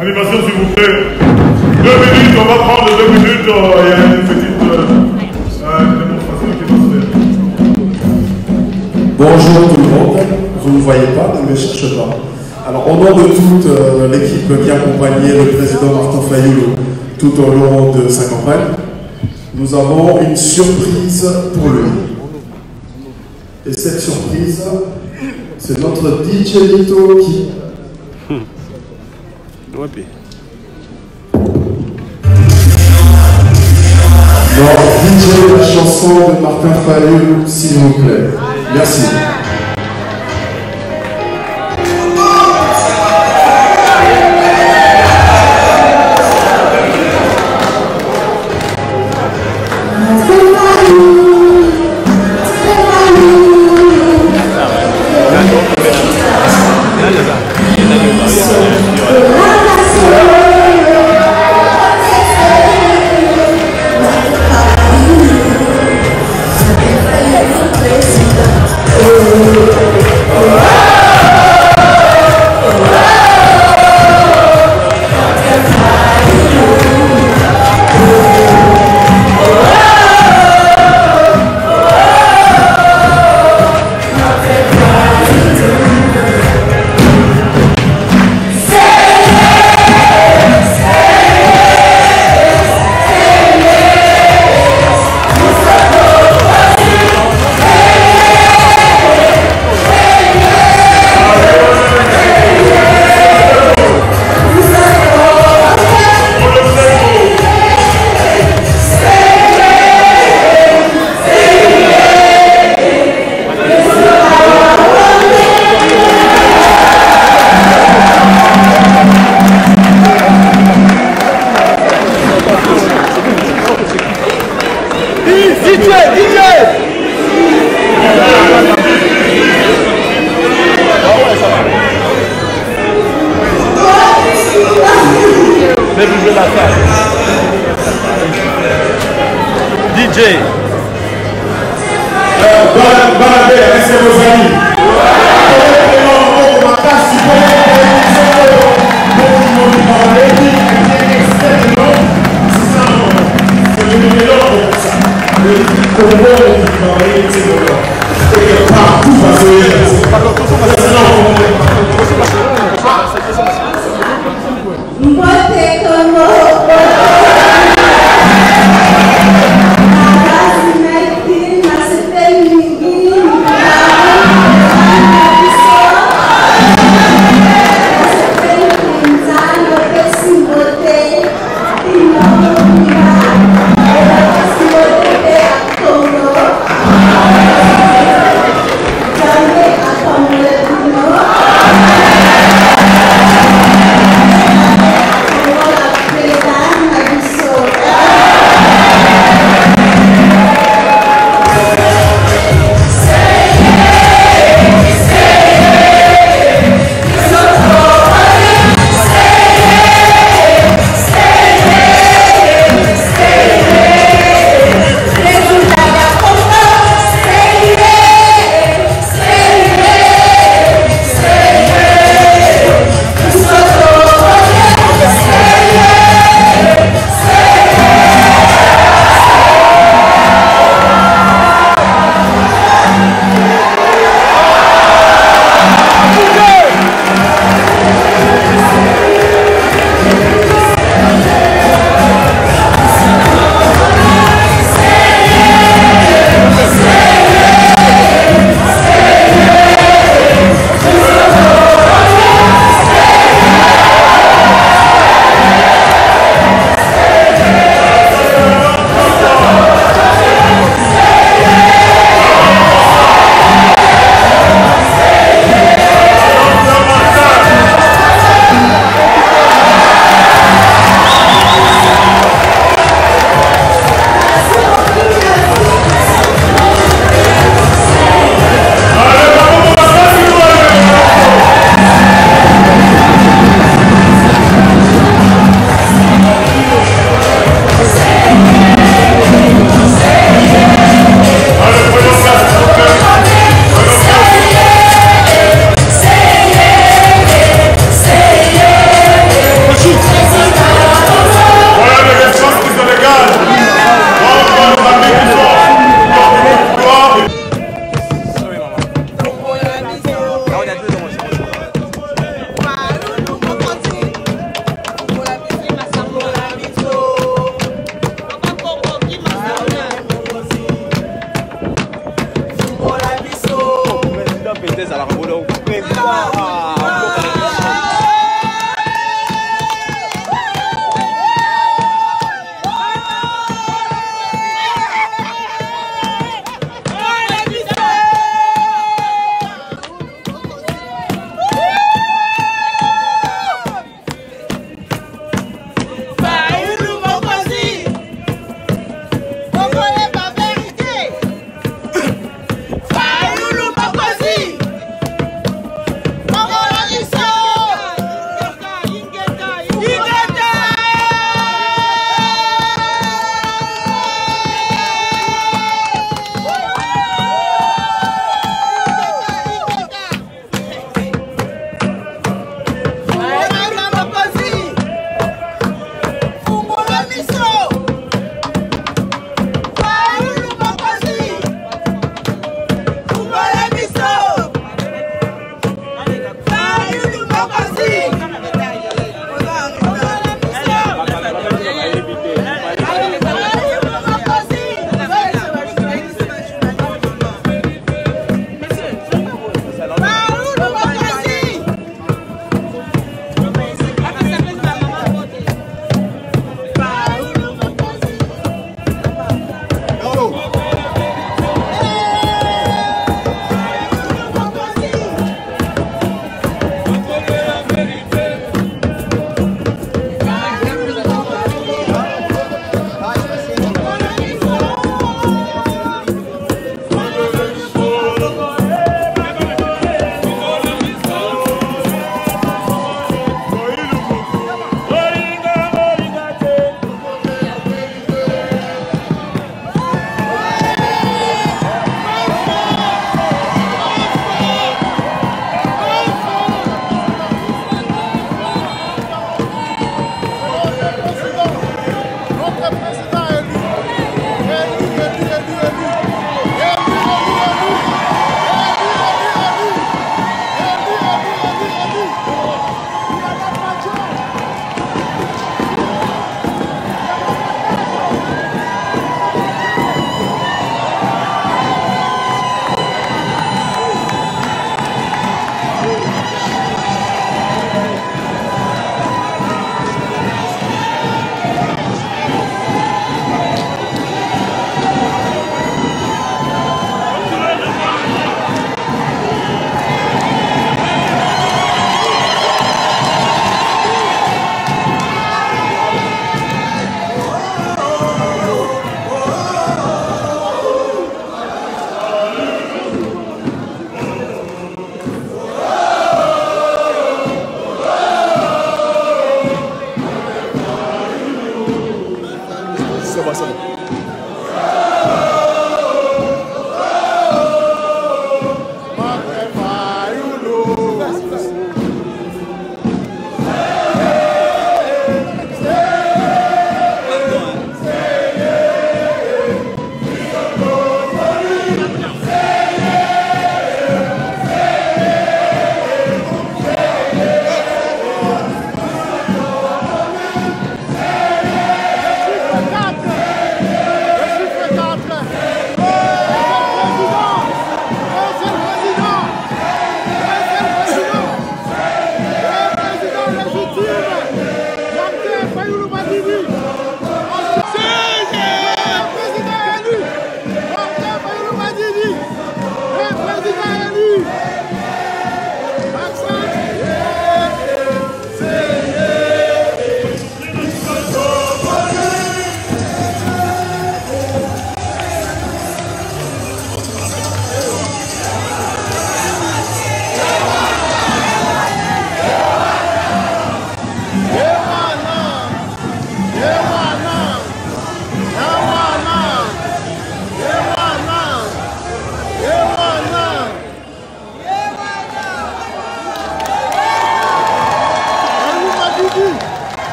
Animation s'il vous plaît. 2 minutes, on va prendre 2 minutes. Il y a une petite démonstration qui va se faire. Bonjour tout le monde. Vous ne me voyez pas, ne me cherchez pas. Alors au nom de toute l'équipe qui a accompagné le président Martin Fayoulou tout au long de sa campagne, nous avons une surprise pour lui. Et cette surprise, c'est notre DJ Lito qui... Donc, DJ, la chanson de Martin Fayoulou, s'il vous plaît. Merci.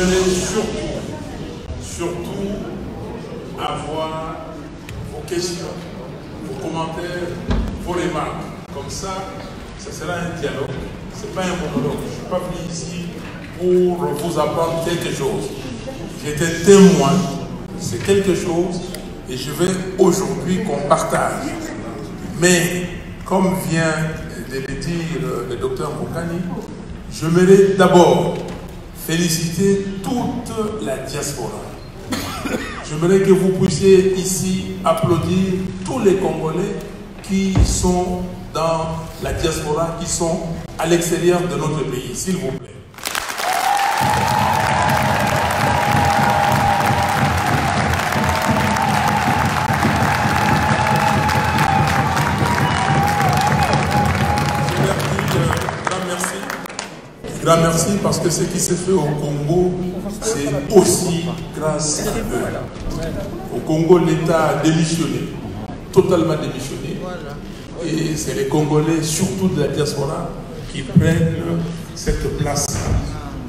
J'aimerais surtout avoir vos questions, vos commentaires, vos remarques. Comme ça, ce sera un dialogue. Ce n'est pas un monologue. Je ne suis pas venu ici pour vous apprendre quelque chose. J'étais témoin, c'est quelque chose, et je veux aujourd'hui qu'on partage. Mais, comme vient de le dire le docteur Moukani, j'aimerais d'abord féliciter toute la diaspora. J'aimerais que vous puissiez ici applaudir tous les Congolais qui sont dans la diaspora, qui sont à l'extérieur de notre pays, s'il vous plaît. Grand merci parce que ce qui s'est fait au Congo, c'est aussi grâce à eux. Au Congo, l'État a démissionné, totalement démissionné. Et c'est les Congolais, surtout de la diaspora, qui prennent cette place-là.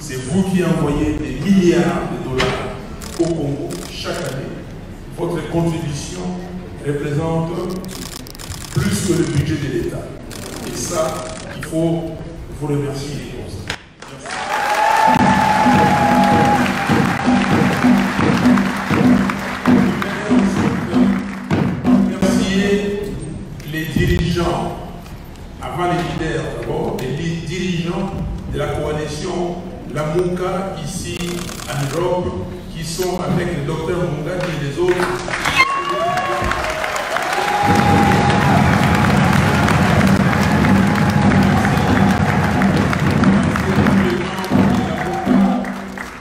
C'est vous qui envoyez des milliards de dollars au Congo chaque année. Votre contribution représente plus que le budget de l'État. Et ça, il faut vous remercier. Les dirigeants, avant les leaders d'abord, les dirigeants de la coalition Lamuka ici en Europe, qui sont avec le docteur Moukani et les autres.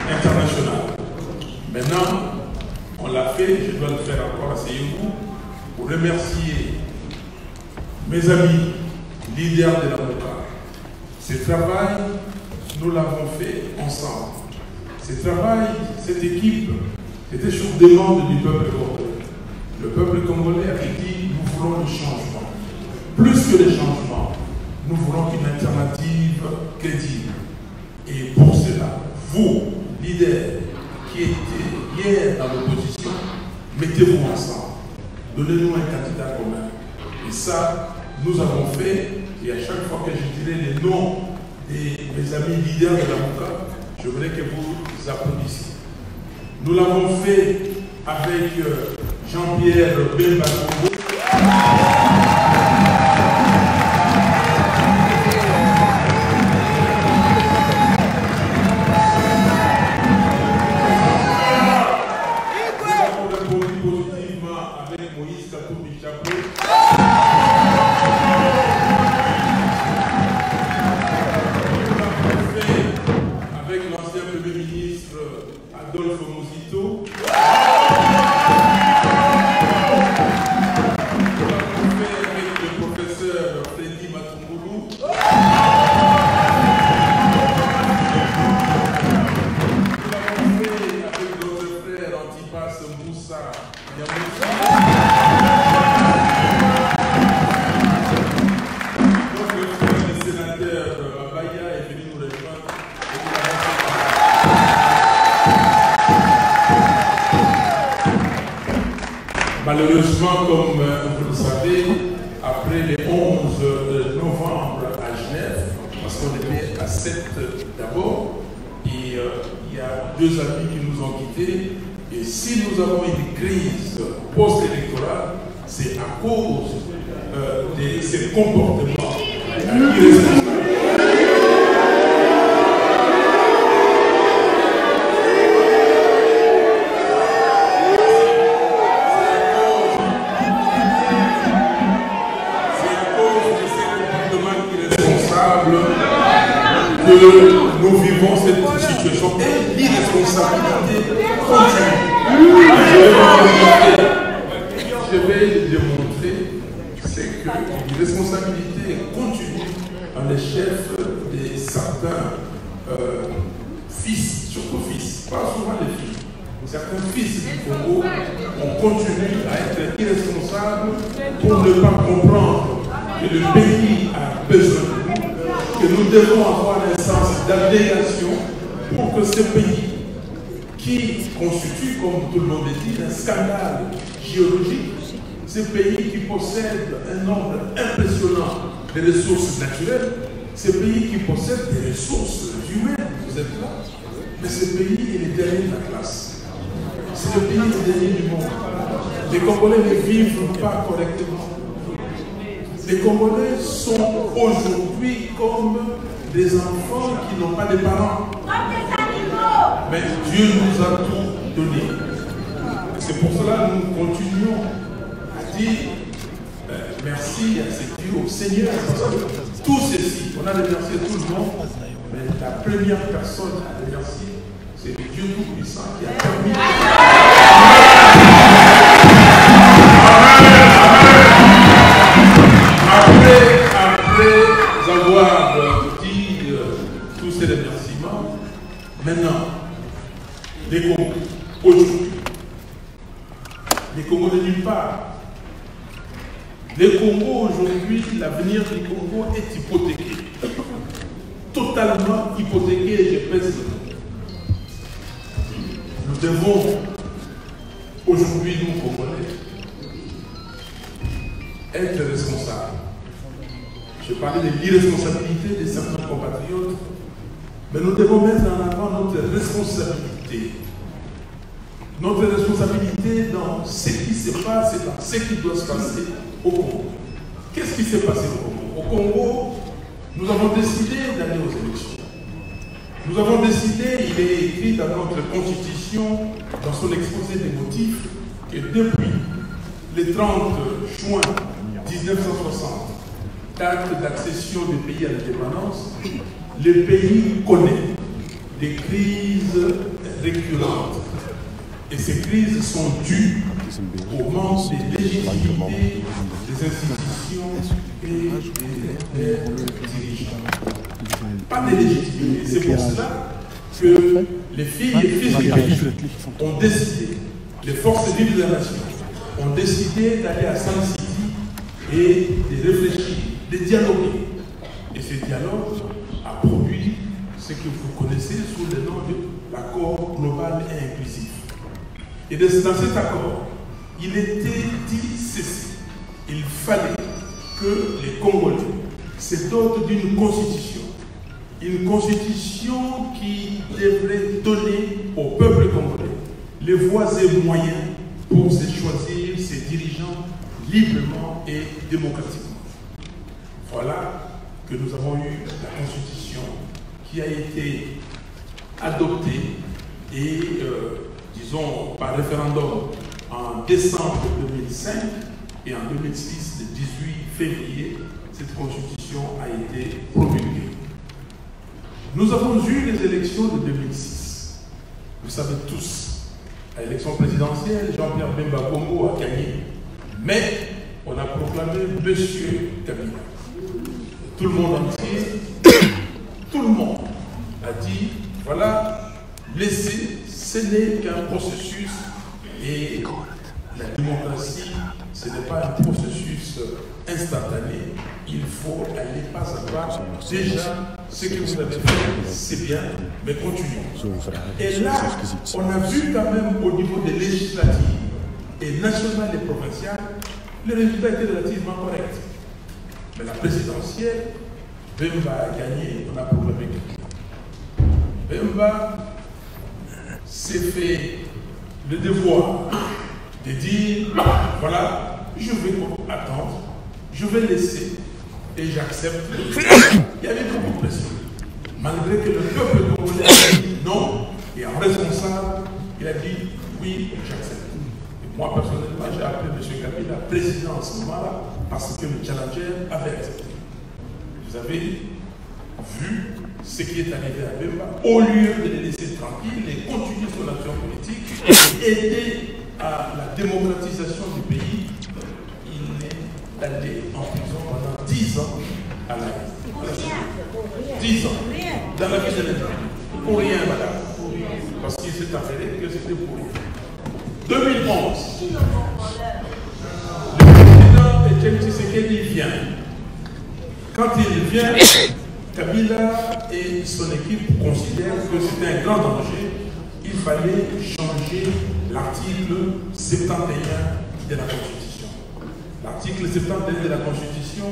International. Maintenant, on l'a fait, je dois le faire encore, asseyez-vous, pour remercier mes amis, leaders de la Lamuka. Ce travail, nous l'avons fait ensemble. Ce travail, cette équipe, était sur demande du peuple congolais. Le peuple congolais avait dit, nous voulons le changement. Plus que le changement, nous voulons une alternative crédible. Et pour cela, vous, leaders, qui étaient hier dans l'opposition, mettez-vous ensemble. Donnez-nous un candidat commun. Et ça, nous avons fait, et à chaque fois que je dirai les noms de mes amis leaders de la Lamuka, je voudrais que vous applaudissiez. Nous l'avons fait avec Jean-Pierre Bemba Congo. Nous avons répondu positivement avec Moïse Katumbi Chapou. Avec l'ancien Premier ministre Adolphe Muzito. Nous l'avons fait avec le professeur Freddy Matumboulou. Nous l'avons fait avec notre frère Antipas Moussa Yamoussi. Notre frère le sénateur Abaya est venu nous rejoindre. Malheureusement, comme vous le savez, après le 11 novembre à Genève, parce qu'on était à 7 d'abord, et il y a deux amis qui nous ont quittés, et si nous avons une crise post-électorale, c'est à cause de ces comportements irresponsables. Que nous vivons cette situation et l'irresponsabilité continue. Je vais le démontrer, c'est que l'irresponsabilité continue dans les chefs de certains fils, surtout fils, pas souvent les filles. Certains fils du Congo, on continue à être irresponsables pour ne pas comprendre que le pays a besoin de nous, que nous devons avoir un sens d'abnégation pour que ce pays qui constitue, comme tout le monde le dit, un scandale géologique. Ce pays qui possède un nombre impressionnant de ressources naturelles, ce pays qui possède des ressources humaines, vous êtes là, mais ce pays est le dernier de la classe. C'est le pays le dernier du monde. Les Congolais ne vivent pas correctement. Les Congolais sont aujourd'hui comme des enfants qui n'ont pas de parents. Mais Dieu nous a tout donné. C'est pour cela que nous continuons à dire merci à ce Dieu, au Seigneur. Tout ceci, on a remercié tout le monde, mais la première personne à remercier, c'est le Dieu Tout-Puissant qui a permis. Après avoir dit tous ces remerciements, maintenant, les Congos, aujourd'hui, les Congos de nulle part. Les Congos aujourd'hui, l'avenir du Congo est hypothéqué. Totalement hypothéqué, je pèse. Nous devons, aujourd'hui, nous, Congolais, être responsables. Je parlais de l'irresponsabilité de certains compatriotes, mais nous devons mettre en avant notre responsabilité. Notre responsabilité dans ce qui se passe et dans ce qui doit se passer au Congo. Qu'est-ce qui s'est passé au Congo? Au Congo, nous avons décidé d'aller aux élections. Nous avons décidé, il est écrit dans notre constitution, dans son exposé des motifs, que depuis le 30 juin 1960, date d'accession du pays à l'indépendance, le pays connaît des crises récurrentes. Et ces crises sont dues au manque de légitimité des institutions et des dirigeants. Pas de légitimité. C'est pour cela que les filles et fils du pays ont décidé, les forces vives de la nation ont décidé d'aller à San City et de réfléchir, de dialoguer. Et ce dialogue a produit ce que vous connaissez sous le nom de l'accord global et inclusif. Et dans cet accord, il était dit ceci. Il fallait que les Congolais se dotent d'une constitution. Une constitution qui devrait donner au peuple congolais les voies et moyens pour se choisir ses dirigeants librement et démocratiquement. Voilà que nous avons eu la constitution qui a été adoptée et disons, par référendum en décembre 2005 et en 2006, le 18 février, cette constitution a été promulguée. Nous avons eu les élections de 2006. Vous savez tous, à l'élection présidentielle, Jean-Pierre Bemba Congo a gagné. Mais on a proclamé M. Kabila. Tout le monde entier, tout le monde a dit, voilà, laissez. Ce n'est qu'un processus et la démocratie, ce n'est pas un processus instantané. Il faut aller pas à pas. Déjà, ce que vous avez fait, c'est bien, mais continuons. Et là, on a vu quand même au niveau des législatives et nationales et provinciales, les résultats étaient relativement corrects. Mais la présidentielle, Bemba a gagné, on a proclamé. Bemba s'est fait le devoir de dire, voilà, je vais attendre, je vais laisser et j'accepte. Il y avait beaucoup de pression. Malgré que le peuple congolais a dit non, et en responsable, il a dit oui, j'accepte. Et moi, personnellement, j'ai appelé M. Kabila président en ce moment-là parce que le challenger avait accepté. Vous avez vu ce qui est arrivé à Bemba, au lieu de les laisser tranquilles et continuer son action politique et aider à la démocratisation du pays, il est allé en prison pendant 10 ans à la vie. 10 ans. Dans la vie de l'État. Pour rien, madame. Parce qu'il s'est avéré que c'était pour rien. 2011. Le président Etienne Tshisekedi vient. Quand il vient, Kabila et son équipe considèrent que c'est un grand danger. Il fallait changer l'article 71 de la Constitution. L'article 71 de la Constitution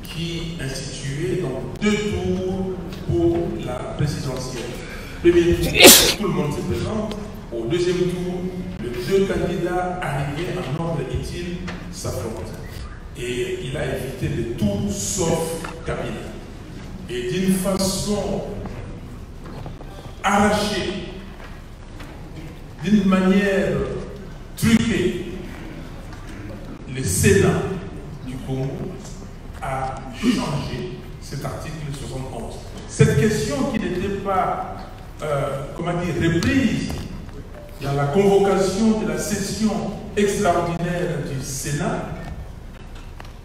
qui instituait donc 2 tours pour la présidentielle. Premier tour, tout le monde se présente. Au deuxième tour, les 2 candidats arrivés en ordre utile s'affrontent. Et il a évité de tout sauf Kabila. Et d'une façon arrachée, d'une manière truquée, le Sénat du Congo a changé cet article 71. Cette question qui n'était pas, reprise dans la convocation de la session extraordinaire du Sénat,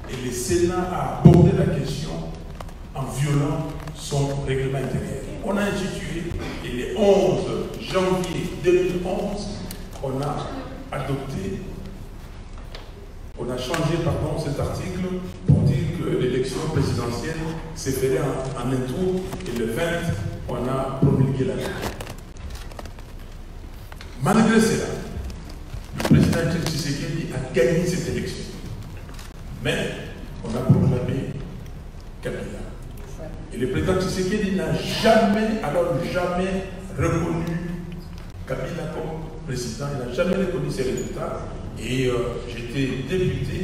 et le Sénat a abordé la question en violant son règlement intérieur. On a institué, et le 11 janvier 2011, on a adopté, on a changé cet article pour dire que l'élection présidentielle s'est faite en un tour, et le 20, on a promulgué la loi. Malgré cela, le président Tshisekedi a gagné cette élection. Mais on a proclamé Kabila. Et le président Tshisekedi n'a jamais reconnu Kabila comme président. Il n'a jamais reconnu ses résultats. Et j'étais député.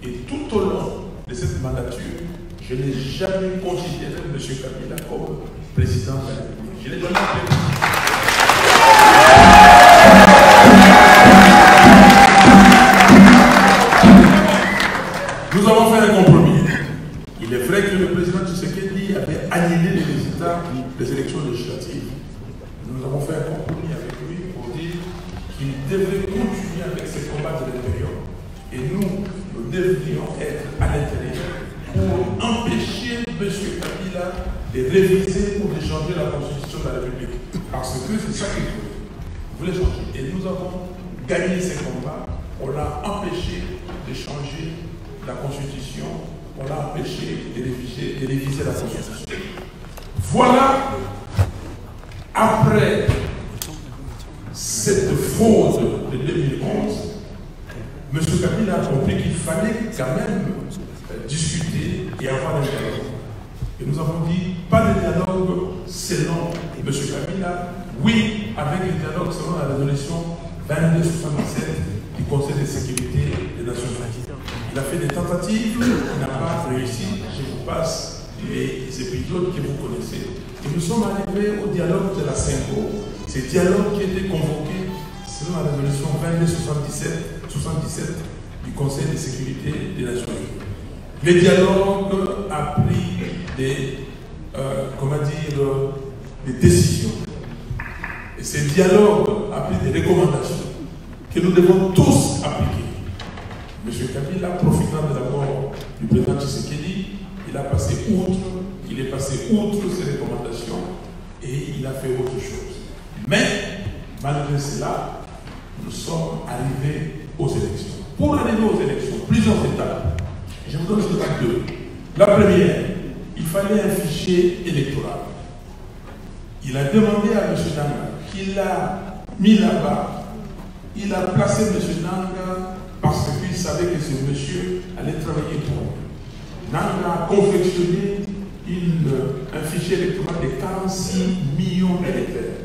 Et tout au long de cette mandature, je n'ai jamais considéré M. Kabila comme président de la République. Je l'ai jamais fait. Nous avons fait un compromis. Il est vrai que le président Tshisekedi avait annulé les résultats des élections législatives. Nous avons fait un compromis avec lui pour dire qu'il devrait continuer avec ses combats de l'intérieur. Et nous devrions être à l'intérieur pour empêcher M. Kabila de réviser ou de changer la constitution de la République. Parce que c'est ça qu'il voulait. Il voulait changer. Et nous avons gagné ces combats. On l'a empêché de changer la Constitution, on l'a empêché de réviser la Constitution. Voilà, après cette fraude de 2011, M. Kabila a compris qu'il fallait quand même discuter et avoir un dialogue. Et nous avons dit, pas de dialogue selon M. Kabila, oui, avec le dialogue selon la résolution 2277 du Conseil de sécurité des Nations Unies. Il a fait des tentatives, il n'a pas réussi. Je vous passe les épisodes que vous connaissez. Et nous sommes arrivés au dialogue de la CENCO. Ce dialogue qui a été convoqué selon la résolution 2277 du Conseil de sécurité des Nations Unies. Le dialogue a pris des décisions. Et ce dialogue a pris des recommandations que nous devons tous appliquer. M. Kabila, profitant de la mort du président Tshisekedi, il est passé outre ces recommandations et il a fait autre chose. Mais, malgré cela, nous sommes arrivés aux élections. Pour arriver aux élections, plusieurs étapes. Je vous donne l'étape 2. La première, il fallait un fichier électoral. Il a demandé à M. Nanga, qu'il a mis là-bas, il a placé M. Nanga parce qu'il savait que ce monsieur allait travailler pour lui. Nanga a confectionné un fichier électoral de 46 millions d'électeurs.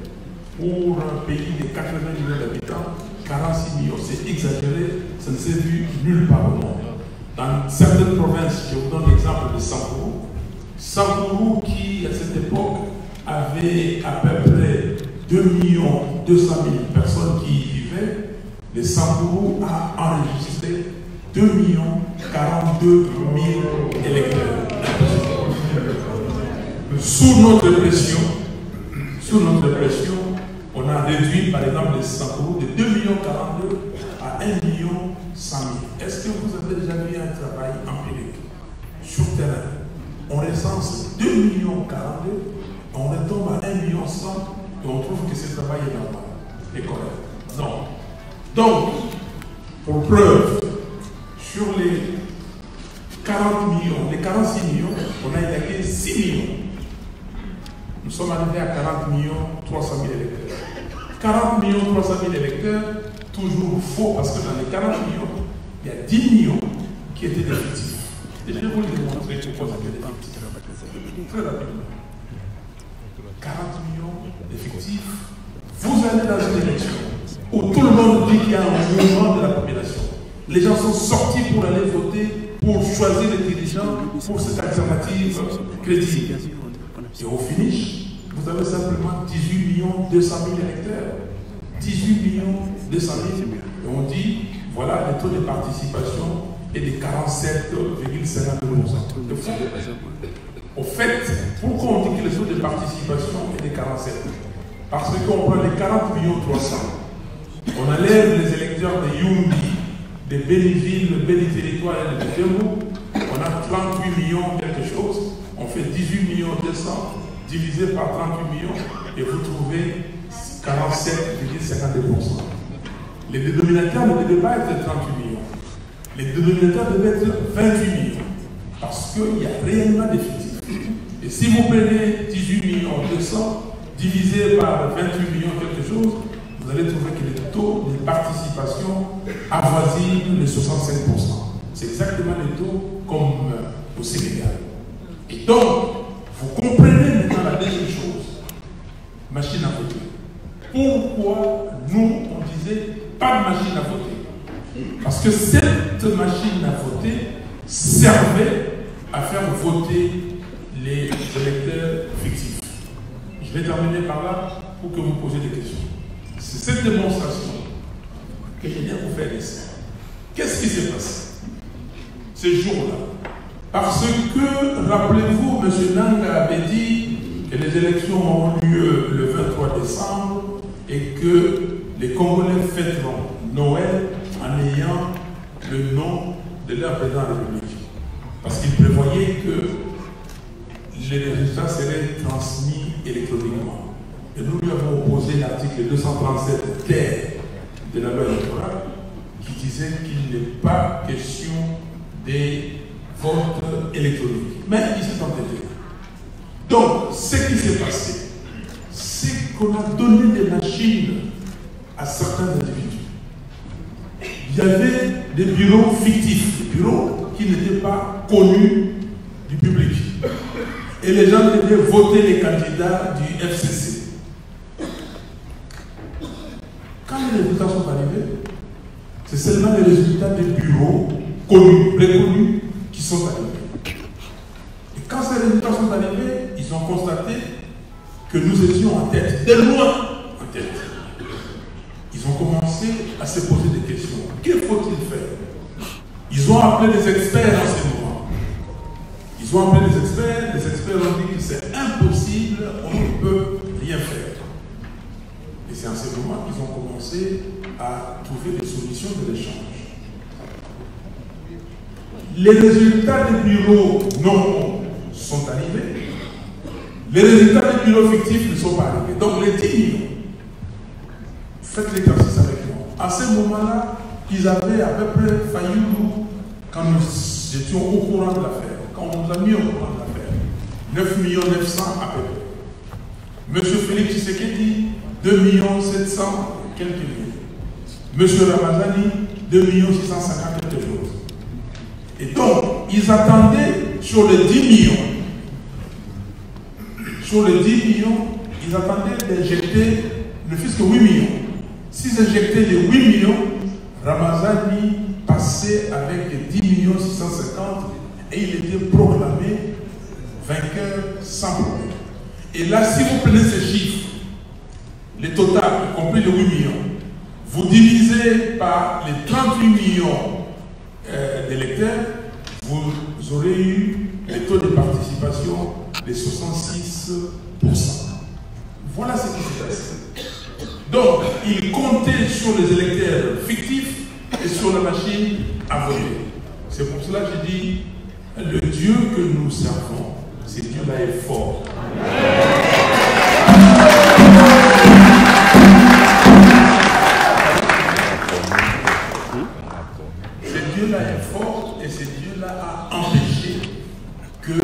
Pour un pays de 80 millions d'habitants, 46 millions, c'est exagéré, ça ne s'est vu nulle part au monde. Dans certaines provinces, je vous donne l'exemple de Sankourou. Sankourou qui, à cette époque, avait à peu près 2 200 000 personnes qui y vivaient. Le Sankourou a enregistré 2 42 000 électeurs. Sous notre pression, on a réduit par exemple les Sankourou de 2 42 à 1 100 000. Est-ce que vous avez déjà vu un travail empirique sur terrain? On recense 2 42 000, on retombe à 1 100 000 et on trouve que ce travail est normal et correct. Non. Donc, pour preuve, sur les 40 millions, les 46 millions, on a élagué 6 millions. Nous sommes arrivés à 40 300 000 électeurs. 40 300 000 électeurs, toujours faux, parce que dans les 40 millions, il y a 10 millions qui étaient des fictifs. Et je vais vous le démontrer pourquoi c'est des fictifs. Très rapidement. 40 millions d'effectifs. Vous allez dans une élection où tout le monde dit qu'il y a un mouvement de la population. Les gens sont sortis pour aller voter, pour choisir les dirigeants, pour cette alternative crédible. Et au finish, vous avez simplement 18 200 000 électeurs. 18 200 000. Et on dit, voilà, le taux de participation est de 47,52%. Au fait, pourquoi on dit que le taux de participation est de 47? Parce qu'on prend les 40 300 000, on enlève les électeurs de Yumbi, de Béniville, Béni-Territoire et de Djemou, on a 38 millions quelque chose, on fait 18 200 divisé par 38 millions et vous trouvez 47,52%. Les dénominateurs ne devaient pas être 38 millions. Les dénominateurs devaient être 28 millions. Parce qu'il y a réellement des fictifs. Et si vous prenez 18 200 divisé par 28 millions quelque chose, vous allez trouver que le taux de participation avoisine les 65%. C'est exactement le taux comme au Sénégal. Et donc, vous comprenez maintenant la deuxième chose, machine à voter. Pourquoi nous, on disait pas de machine à voter? Parce que cette machine à voter servait à faire voter les électeurs fictifs. Je vais terminer par là pour que vous posiez des questions. C'est cette démonstration que je viens vous faire ici. Qu'est-ce qui s'est passé ces jours-là? Parce que, rappelez-vous, M. Nanga avait dit que les élections auront lieu le 23 décembre et que les Congolais fêteront Noël en ayant le nom de leur président de la République. Parce qu'il prévoyait que les résultats seraient transmis électroniquement. Et nous lui avons opposé l'article 237 terre de la loi électorale qui disait qu'il n'est pas question des vote électronique. Mais il s'est entêté. Donc, ce qui s'est passé, c'est qu'on a donné des machines à certains individus. Il y avait des bureaux fictifs, des bureaux qui n'étaient pas connus du public. Et les gens devaient voter les candidats du FCC. Quand les résultats sont arrivés, c'est seulement les résultats des bureaux connus, préconnus, qui sont arrivés. Et quand ces résultats sont arrivés, ils ont constaté que nous étions en tête, de loin en tête. Ils ont commencé à se poser des questions. Que faut-il faire? Ils ont appelé des experts en ce moment. Ils ont appelé les experts ont dit que c'est impossible, on ne peut rien faire. Et c'est en ce moment qu'ils ont commencé à trouver des solutions de l'échange. Les résultats des bureaux non sont arrivés. Les résultats des bureaux fictifs ne sont pas arrivés. Donc les 10 millions, faites l'exercice avec moi. À ce moment-là, ils avaient à peu près failli nous, quand nous étions au courant de l'affaire, quand on nous a mis au courant de l'affaire, 9 900 à peu près. Monsieur Félix Tshisekedi, 2 700 quelques millions. Monsieur Ramazani, 2 650 quelque chose. Et donc, ils attendaient sur les 10 millions. Sur les 10 millions, ils attendaient d'injecter ne fût-ce que 8 millions. S'ils injectaient les 8 millions, Ramazani passait avec 10 650 et il était proclamé vainqueur sans problème. Et là, si vous prenez ces chiffres, les total, y compris les 8 millions, vous divisez par les 38 millions d'électeurs, vous aurez eu les taux de participation de 66%. Voilà ce qui s'est passé. Donc, ils comptaient sur les électeurs fictifs et sur la machine à voter. C'est pour cela que je dis, le Dieu que nous servons, ce Dieu-là est fort. Ce Dieu-là est fort et ce Dieu-là a empêché que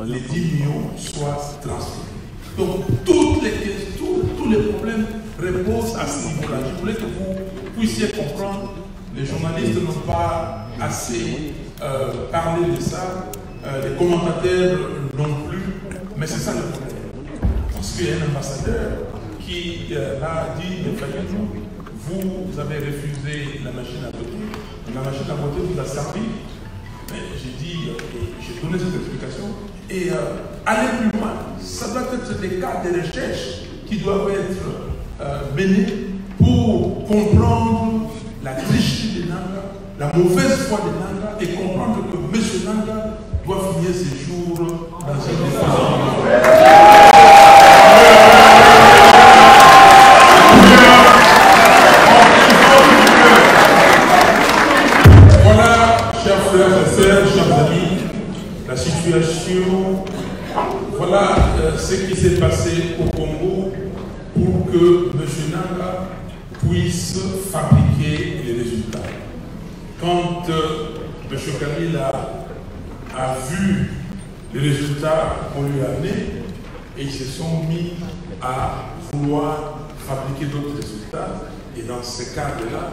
les 10 millions soient transférés. Donc, toutes les questions, tous les problèmes reposent à ce niveau-là. Je voulais que vous puissiez comprendre. Les journalistes n'ont pas assez parlé de ça, les commentateurs non plus, mais c'est ça le problème. Parce qu'il y a un ambassadeur qui a dit de Fayulu, vous avez refusé la machine à voter, la machine à voter vous a servi. Mais j'ai dit, j'ai donné cette explication, et aller plus loin, ça doit être des cas de recherche qui doivent être menés pour comprendre la tricherie de Nanga, la mauvaise foi de Nanga, et comprendre que M. Nanga doit finir ses jours dans une Voilà, chers frères et sœurs, chers amis, la situation, voilà ce qui s'est passé au Congo pour que M. Nanga puisse fabriquer les résultats. Quand M. Kabila a vu les résultats qu'on lui a amenés, et ils se sont mis à vouloir fabriquer d'autres résultats, et dans ce cadre-là,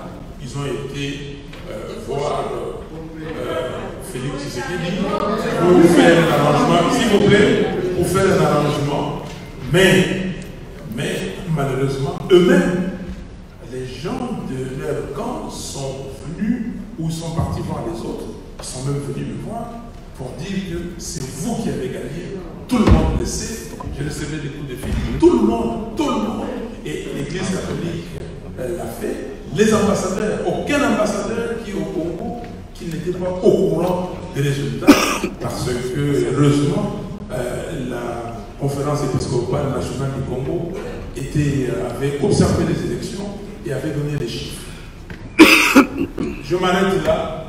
ils ont été voir Félix Tshisekedi pour faire un arrangement, s'il vous plaît, pour faire un arrangement, mais malheureusement, eux-mêmes, les gens de leur camp sont venus ou sont partis voir les autres, ils sont même venus me voir pour dire que c'est vous qui avez gagné. Tout le monde le sait, j'ai recevais des coups de fil, tout le monde, et l'Église catholique l'a fait. Les ambassadeurs, aucun ambassadeur qui est au Congo qui n'était pas au courant des résultats, parce que heureusement, la conférence épiscopale nationale du Congo avait observé les élections et avait donné des chiffres. Je m'arrête là.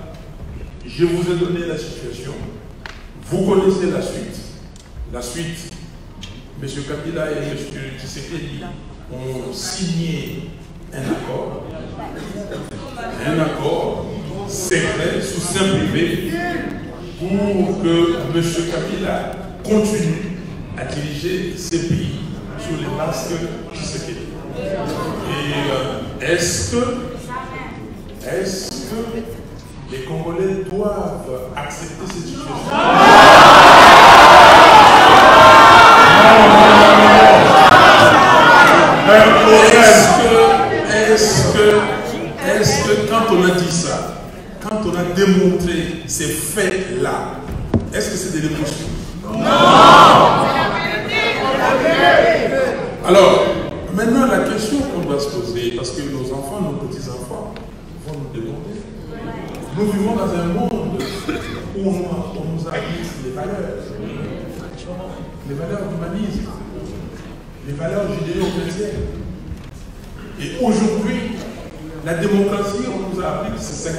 Je vous ai donné la situation. Vous connaissez la suite. La suite, M. Kabila et M. Tshisekedi ont signé un accord secret sous seing privé pour que M. Kabila continue à diriger ces pays sous les masques Tshisekedi. Et est-ce que les Congolais doivent accepter cette situation? Est-ce que quand on a dit ça, quand on a démontré ces faits-là, est-ce que c'est des l'émotion? Non. Alors, maintenant la question qu'on doit se poser, parce que nos enfants, nos petits-enfants vont nous demander, nous vivons dans un monde où on nous a dit les valeurs d'humanisme, les valeurs judéo-chrétiennes. Et aujourd'hui, la démocratie, on nous a appris que c'est 50+1.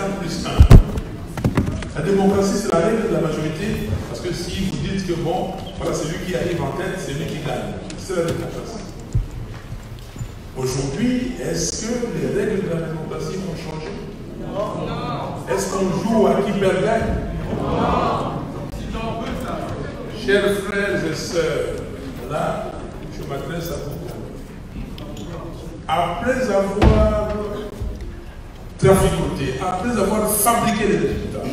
La démocratie, c'est la règle de la majorité, parce que si vous dites que bon, voilà, c'est lui qui arrive en tête, c'est lui qui gagne. C'est la démocratie. Aujourd'hui, est-ce que les règles de la démocratie vont changer? Non. Est-ce qu'on joue à qui perd gagne? Non. Chers frères et sœurs, là, je m'adresse à vous. Après avoir traficoté, après avoir fabriqué les résultats,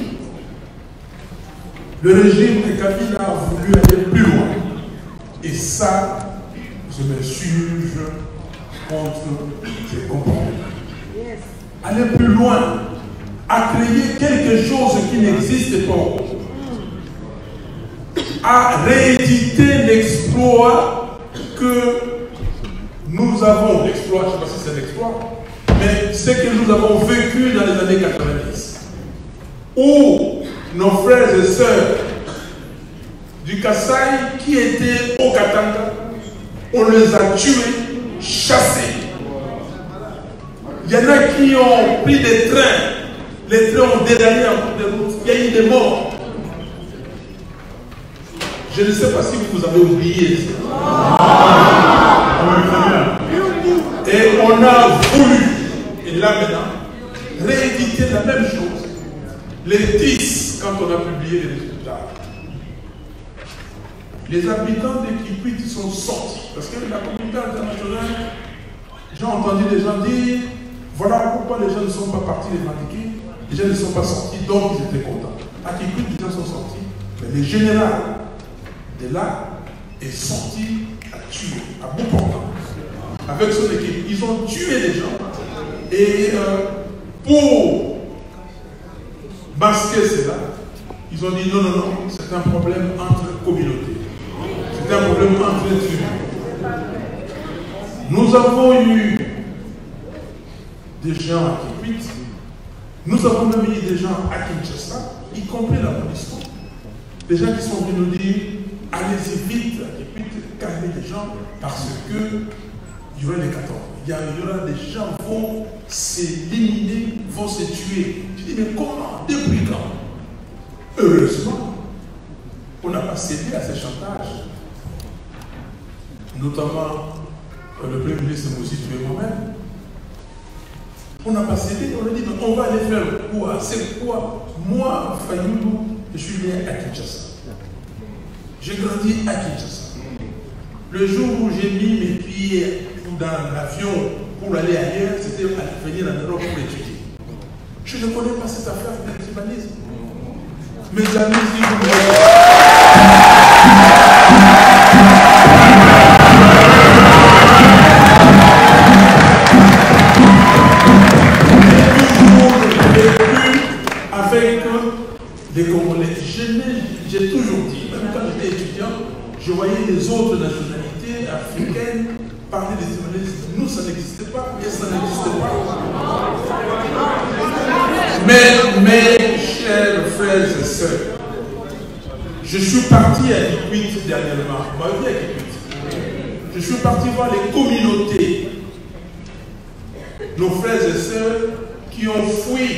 le régime de Kabila a voulu aller plus loin. Et ça, je m'insurge contre ces comportements. Aller plus loin, à créer quelque chose qui n'existe pas, à rééditer l'exploit que nous avons, l'exploit, je ne sais pas si c'est un exploit, mais ce que nous avons vécu dans les années 90, où nos frères et sœurs du Kasaï qui étaient au Katanga, on les a tués, chassés. Il y en a qui ont pris des trains, les trains ont déraillé en cours de route, il y a eu des morts. Je ne sais pas si vous avez oublié ça. Et on a voulu, et là maintenant, rééditer la même chose. Les 10, quand on a publié les résultats. les habitants de Kikwit sont sortis. Parce que la communauté internationale, j'ai entendu des gens dire, voilà pourquoi les gens ne sont pas partis les revendiquer, les gens ne sont pas sortis, donc ils étaient contents. À Kikwit, les gens sont sortis, mais le général de là est sorti à tuer, à bout portant, avec son équipe. Ils ont tué les gens. Et pour masquer cela, ils ont dit non, non, non, c'est un problème entre communautés. C'est un problème entre tribus. Nous avons eu des gens à Kikwit, nous avons même eu des gens à Kinshasa, y compris la police. Des gens qui sont venus nous dire allez-y vite à Kikwit, calmez les gens, parce que il y aura des 14. Il y aura des gens qui vont s'éliminer, vont se tuer. Je dis, mais comment? Depuis quand? Heureusement, on n'a pas cédé à ces chantages. Notamment, le Premier ministre Moussi et moi-même. On n'a pas cédé, on a dit, mais on va aller faire quoi? C'est quoi? Moi, Fayoulou, je suis né à Kinshasa. J'ai grandi à Kinshasa. Le jour où j'ai mis mes pieds dans l'avion pour aller ailleurs, c'était à venir en Europe pour étudier. Je ne connais pas cette affaire de tribalisme. Mes amis, si vous avec des Congolais. J'ai toujours dit, même quand j'étais étudiant, je voyais les autres nationalités africaines parler des tribalistes. Nous, ça n'existait pas, et ça n'existait pas. Mais, mes chers frères et sœurs, je suis parti à Kikwit dernièrement. Vous m'avez dit à Kikwit. Je suis parti voir les communautés, nos frères et sœurs qui ont fui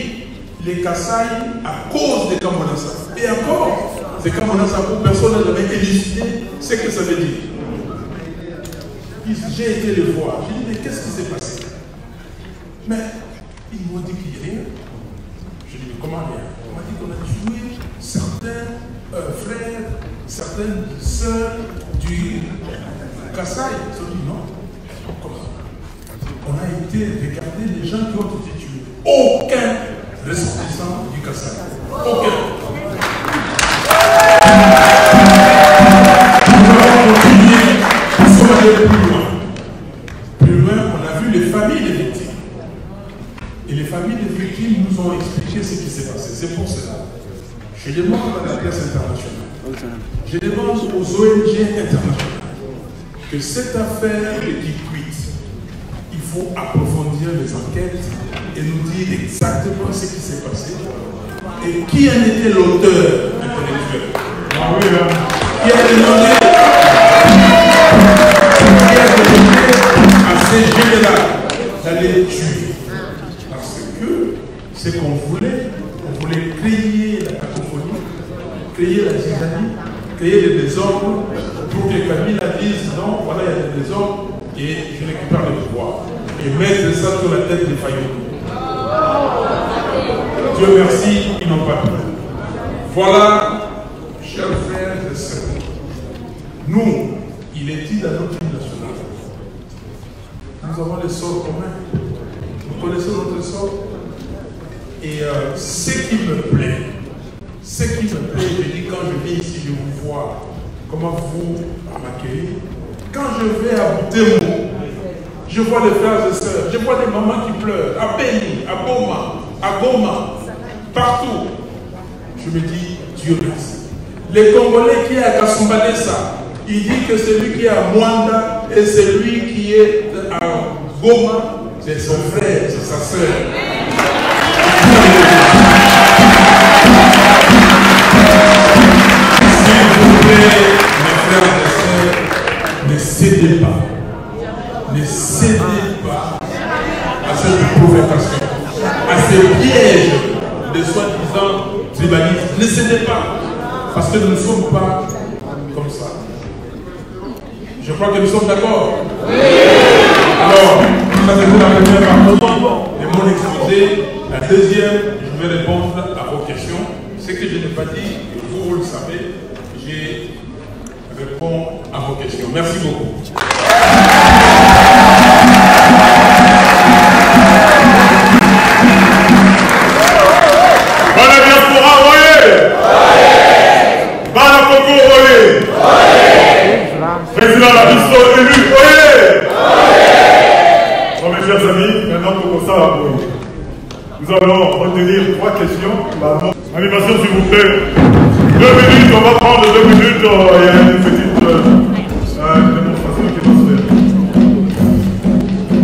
les Kassai à cause des Kamonasa. Et encore, ces Kamonasa, pour personne n'a jamais élucidé ce que ça veut dire. J'ai été les voir. J'ai dit, mais qu'est-ce qui s'est passé? Mais ils m'ont dit qu'il n'y a rien. Je dis, mais comment rien? On m'a dit qu'on a tué certains frères, certaines sœurs du Kassai. Ils ont dit non. Comment? On a été regarder les gens qui ont été tués. Aucun ressortissant du Kassai. Aucun. Nous avons continué. Nous sommes allés plus loin. Plus loin, on a vu les familles des victimes. Et les familles des victimes nous ont expliqué ce qui s'est passé. C'est pour cela. Je demande à la presse internationale, je demande aux ONG internationales que cette affaire de Kikwit, il faut approfondir les enquêtes et nous dire exactement ce qui s'est passé et qui en était l'auteur intellectuel. Ah oui, hein. Qui a demandé à ces généraux d'aller tuer. Parce que ce qu'on voulait, on voulait créer la cacophonie, créer la zizanie, créer des désordres pour que Kabila dise non, voilà, il y a des désordres et je récupère le pouvoir. Et mettre ça sur la tête des Fayoulou. Dieu merci, ils n'ont pas pu. Voilà, chers frères et sœurs, nous, il est dit dans notre vie nationale, nous avons les sorts communs. Vous connaissez notre sort. Et ce qui me plaît, je dis quand je viens ici, je vous vois, comment vous m'accueillez. Quand je vais à Boutemo, je vois les frères et sœurs, je vois des mamans qui pleurent, à Beni, à Boma, à Goma, partout. Je me dis, Dieu merci. Les Congolais qui est à Kasumbalesa, il dit que celui qui est à Mwanda et celui qui est à Goma, c'est son frère, c'est sa sœur. S'il vous plaît, mes frères et sœurs, ne cédez pas. Ne cédez pas à cette provocation, à ces pièges de soi-disant tribalistes. Ne cédez pas, parce que nous ne sommes pas comme ça. Je crois que nous sommes d'accord. Oui. Alors, ça c'était la première partie de mon exposé. La deuxième, je vais répondre à vos questions. Ce que je n'ai pas dit, vous le savez, j'ai répond à vos questions. Merci beaucoup. Bana diaspora, voyez! Bana Congo, voyez! Président de la mission élu, voyez! Bon, mes chers amis, maintenant pour ça, nous allons retenir 3 questions. Animation, s'il vous plaît. 2 minutes, on va prendre 2 minutes. Il y a une petite démonstration qui va se faire.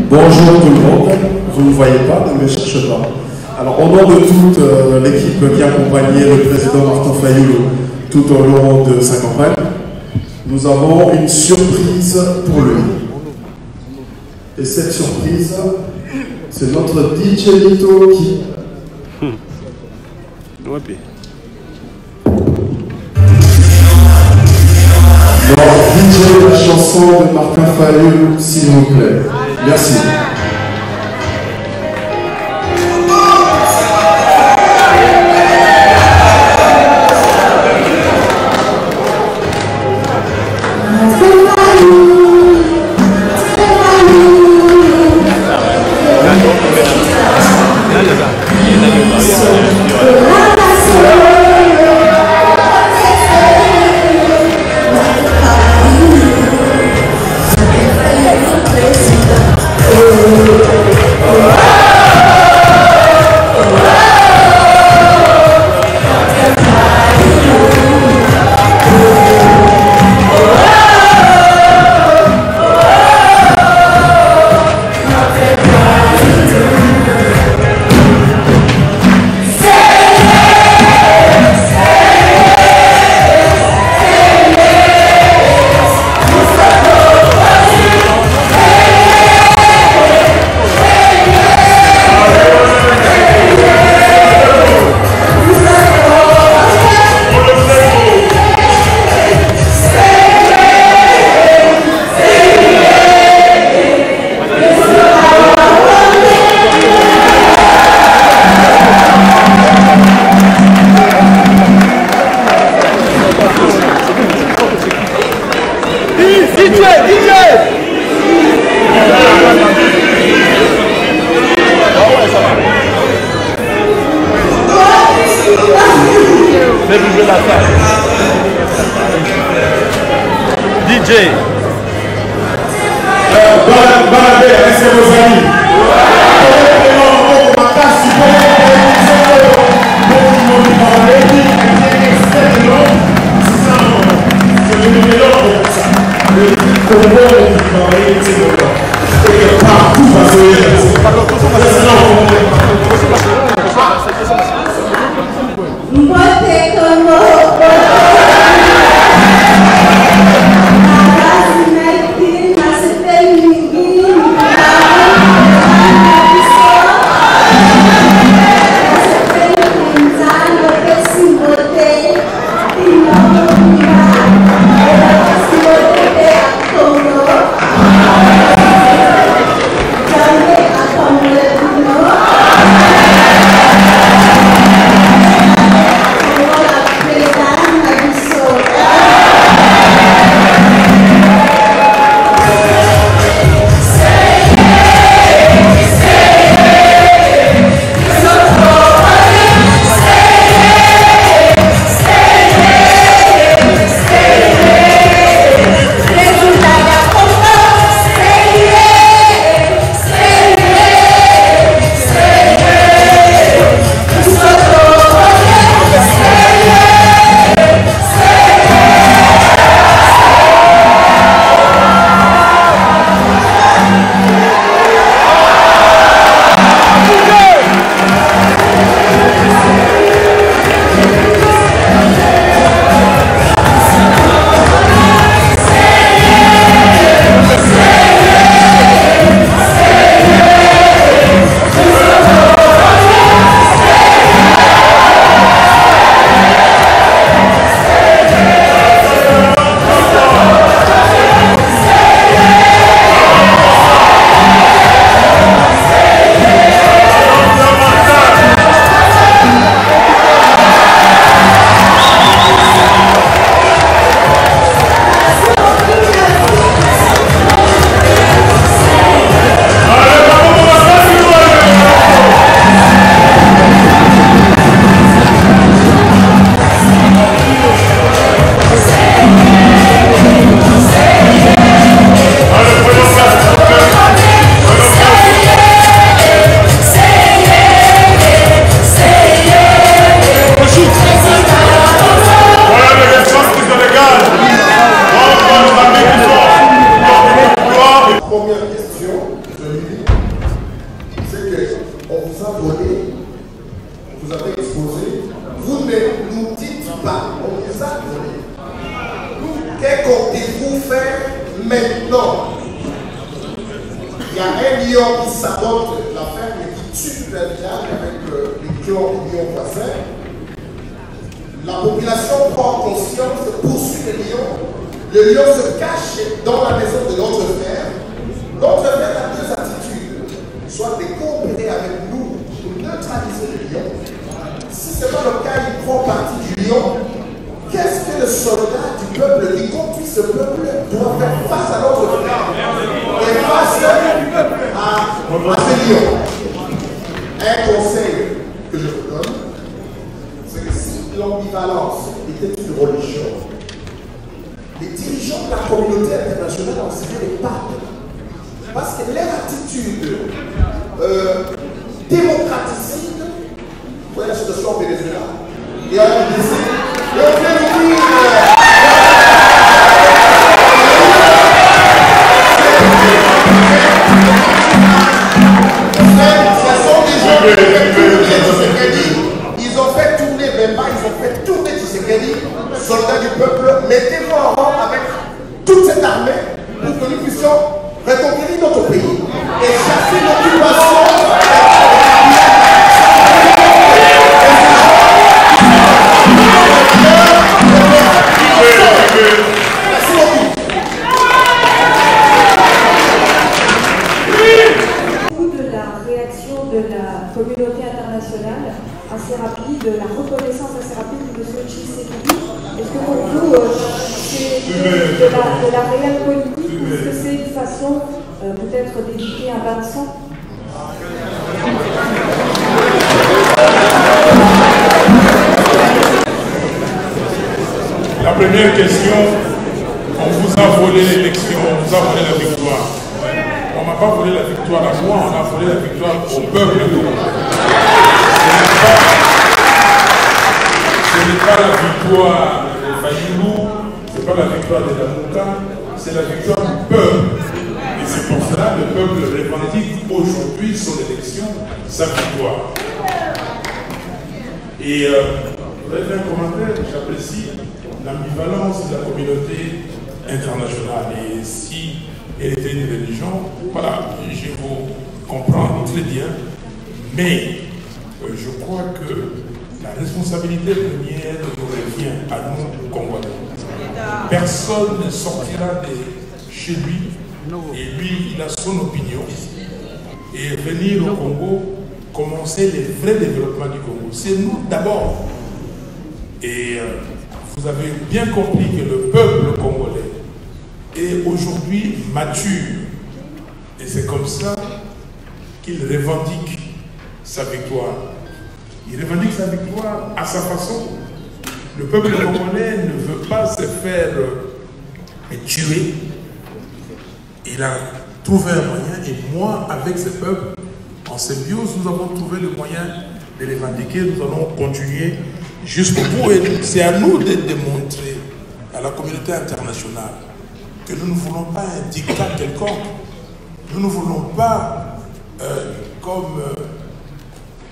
Bonjour tout le monde. Vous ne voyez pas, ne me cherchez pas. Alors, au nom de toute l'équipe qui a accompagné le président Martin Fayulu tout au long de sa campagne, nous avons une surprise pour lui. Et cette surprise, c'est notre DJ Lito qui... Alors, DJ, la chanson de Martin Fayulu, s'il vous plaît. Merci. ne nous dites pas, on nous a donné. Que comptez-vous faire maintenant? Il y a un lion qui sabote la ferme et qui tue le village avec les lions voisins. La population prend conscience, poursuit le lion se cache dans la maison de notre frère. Notre frère a deux attitudes, soit de coopérer avec nous pour neutraliser le lion. Si ce n'est pas le cas, il prend parti du lion. Qu'est-ce que le soldat du peuple qui conduit ce peuple doit faire face à notre frère et face à ce lion? Un conseil que je vous donne, c'est que si l'ambivalence était une religion, les dirigeants de la communauté internationale en seraient les papes. Parce que leur attitude démocraticide, vous voyez la situation au Venezuela, et à l'UDC, et on vient nous dire ce sont des gens qui ont fait tourner Tshisekedi, ils ont fait tourner Bemba, ils ont fait tourner Tshisekedi, soldats du peuple, mettez-vous en rang avec toute cette armée pour que nous puissions reconquérir notre pays et chasser l'occupation. Merci beaucoup. De la réaction de la communauté internationale assez rapide, de la reconnaissance assez rapide de M. Tshisekedi, est-ce que pour vous, c'est de la réelle politique ou est-ce que c'est une façon peut-être d'éviter un bain de sang? La première question, on vous a volé l'élection, on vous a volé la victoire. On ne m'a pas volé la victoire à moi, on a volé la victoire au peuple. Ce n'est pas la victoire de Fayulu, ce n'est pas la victoire de Lamouka, c'est la victoire du peuple. Et c'est pour cela que le peuple revendique aujourd'hui son élection, sa victoire. Et vous avez fait un commentaire, j'apprécie l'ambivalence de la communauté internationale. Et si elle était une religion, voilà, je vous comprends très bien. Mais je crois que la responsabilité première nous revient à nous, Congolais. Personne ne sortira de chez lui et lui, il a son opinion. Et venir au Congo, commencer les vrais développements du Congo. C'est nous d'abord. Et vous avez bien compris que le peuple congolais est aujourd'hui mature. Et c'est comme ça qu'il revendique sa victoire. Il revendique sa victoire à sa façon. Le peuple congolais ne veut pas se faire tuer. Il a trouvé un moyen, et moi, avec ce peuple, en symbiose, nous avons trouvé le moyen de les revendiquer. Nous allons continuer jusqu'au bout. Et c'est à nous de démontrer à la communauté internationale que nous ne voulons pas un dictat quelconque. Nous ne voulons pas, comme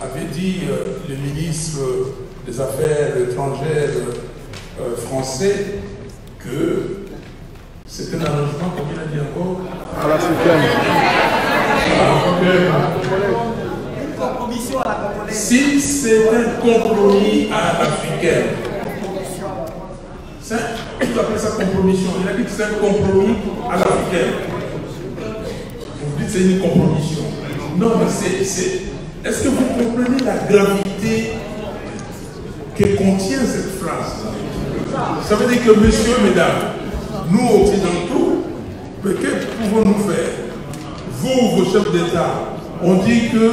avait dit le ministre des Affaires étrangères français, que c'est un arrangement, comme il a dit encore, à l'africaine. Si c'est un compromis à l'africaine, vous appelez ça compromission. Il a dit que c'est un compromis à l'africaine. Vous dites que c'est une compromission. Non, mais c'est. Est-ce que vous comprenez la gravité que contient cette phrase? Ça veut dire que, messieurs, mesdames, nous occidentaux, que pouvons-nous faire? Vous, vos chefs d'État, on dit que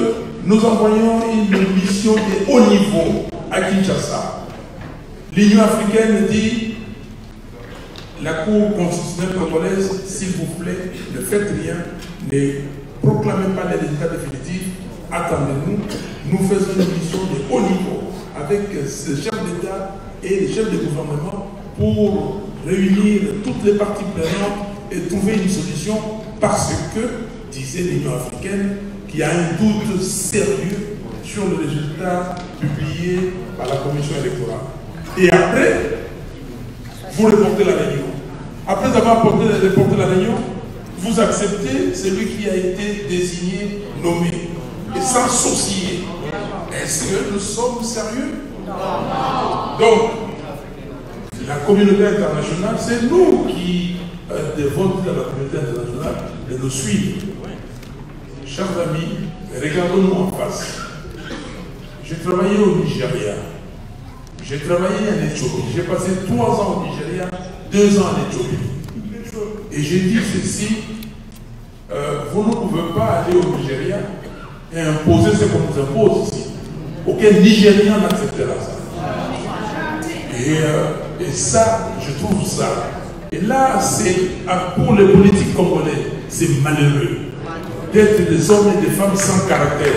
nous envoyons une mission de haut niveau à Kinshasa. L'Union africaine dit, la Cour constitutionnelle congolaise, s'il vous plaît, ne faites rien, ne proclamez pas les résultats définitifs, attendez-nous, nous faisons une mission de haut niveau avec ces chefs d'État et les chefs de gouvernement pour réunir toutes les parties prenantes et trouver une solution parce que, disait l'Union africaine, qu'il y a un doute sérieux sur le résultat publié par la commission électorale. Et après, vous reportez la réunion. Après avoir reporté la réunion, vous acceptez celui qui a été désigné, nommé. Et sans sourciller. Est-ce que nous sommes sérieux? Donc, la communauté internationale, c'est nous qui devons dire à la communauté internationale de nous suivre. Chers amis, regardons-nous en face. J'ai travaillé au Nigeria. J'ai travaillé en Éthiopie. J'ai passé 3 ans au Nigeria, 2 ans en Éthiopie. Et j'ai dit ceci, vous ne pouvez pas aller au Nigeria et imposer ce qu'on nous impose ici. Aucun Nigérien n'acceptera ça. Et ça, je trouve ça. Et là, c'est pour les politiques congolais, c'est malheureux d'être des hommes et des femmes sans caractère.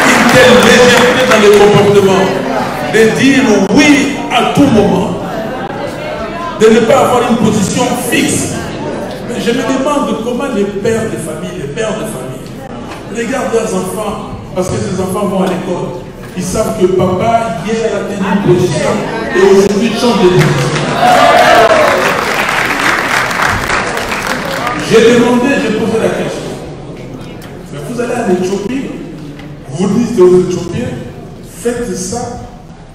Une telle légèreté dans le comportement, de dire oui à tout moment, de ne pas avoir une position fixe. Mais je me demande comment les pères de famille, regardent leurs enfants, parce que ces enfants vont à l'école. Ils savent que papa, hier, a tenu une position et aujourd'hui change de position. J'ai demandé, j'ai posé la question. Mais vous allez en Éthiopie, vous dites aux Éthiopiens, faites ça,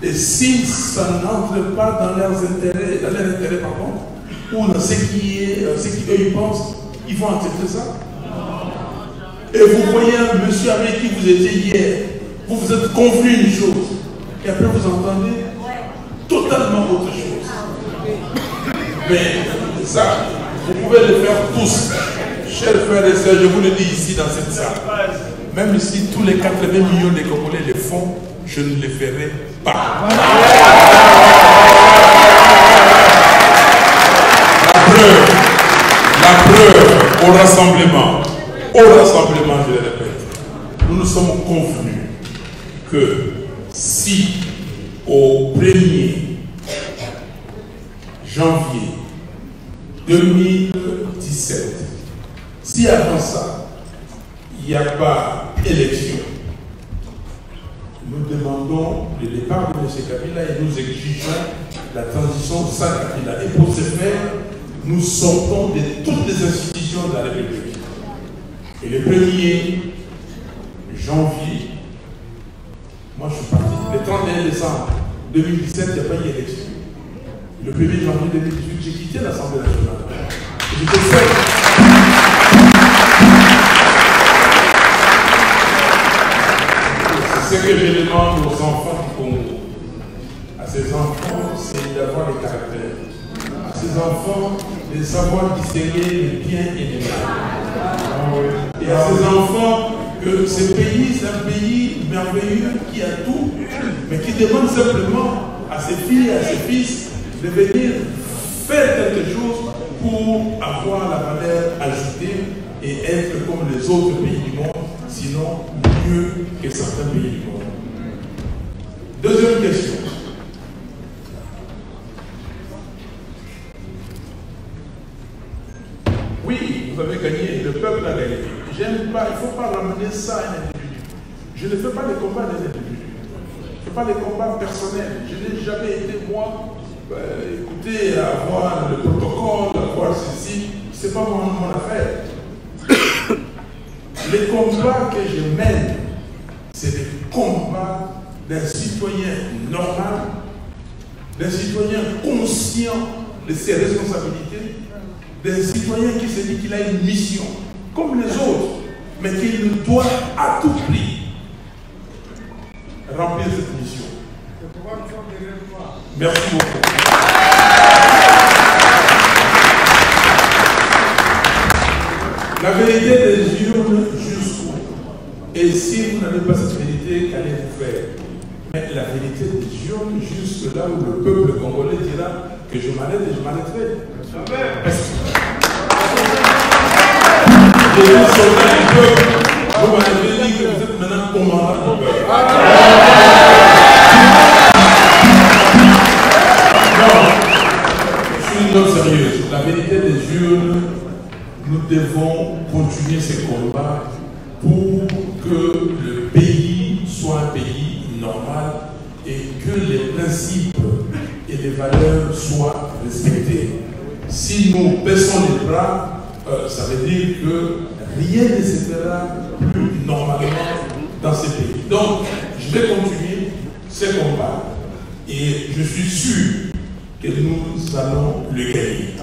et si ça n'entre pas dans leurs intérêts, pardon, ou dans ce qu'eux pensent, ils vont accepter ça. Et vous voyez un monsieur avec qui vous étiez hier, vous vous êtes convenu une chose, et après vous entendez totalement autre chose. Mais ça, vous pouvez le faire tous. Chers frères et sœurs, je vous le dis ici dans cette salle. Même si tous les 80 millions de Congolais le font, je ne le ferai pas. La preuve au rassemblement, je le répète, nous nous sommes convenus que si au 1er janvier 2017, si avant ça, il n'y a pas élection, nous demandons le départ de M. Kabila et nous exigeons la transition sans Kabila. Et pour ce faire, nous sortons de toutes les institutions de la République. Et le 1er janvier, moi je suis parti, le 31 décembre 2017, il n'y a pas eu d'élection. Le 1er janvier 2018, j'ai quitté l'Assemblée nationale. J'étais seul. Ce que je demande aux enfants du Congo, à ces enfants, c'est d'avoir le caractère. À ces enfants, de savoir distinguer le bien et le mal. Et à ces enfants, que ce pays, c'est un pays merveilleux qui a tout, mais qui demande simplement à ses filles et à ses fils de venir faire quelque chose pour avoir la valeur ajoutée et être comme les autres pays du monde, sinon mieux que certains pays du monde. Deuxième question. Oui, vous avez gagné, le peuple a gagné. J'aime pas, il ne faut pas ramener ça à un individu. Je ne fais pas les combats des individus. Je ne fais pas les combats personnels. Je n'ai jamais été, moi, écoutez, avoir le protocole, avoir ceci, ce n'est pas mon affaire. Les combats que je mène, c'est des combats d'un citoyen normal, d'un citoyen conscient de ses responsabilités, d'un citoyen qui se dit qu'il a une mission, comme les autres, mais qu'il doit à tout prix remplir cette mission. Merci beaucoup. La vérité des urnes jusqu'où? Et si vous n'avez pas cette vérité, qu'allez-vous faire? Mais la vérité des urnes jusque là où le peuple congolais dira que je m'arrête et je m'arrêterai. Et vous soldat du peuple, vous m'avez dit que vous êtes maintenant commandant du peuple. Non, je suis une note sérieuse. La vérité des urnes, nous devons continuer ces combats pour que le pays les valeurs soient respectées. Si nous baissons les bras, ça veut dire que rien ne se fera plus normalement dans ces pays. Donc, je vais continuer ce combat et je suis sûr que nous allons le gagner.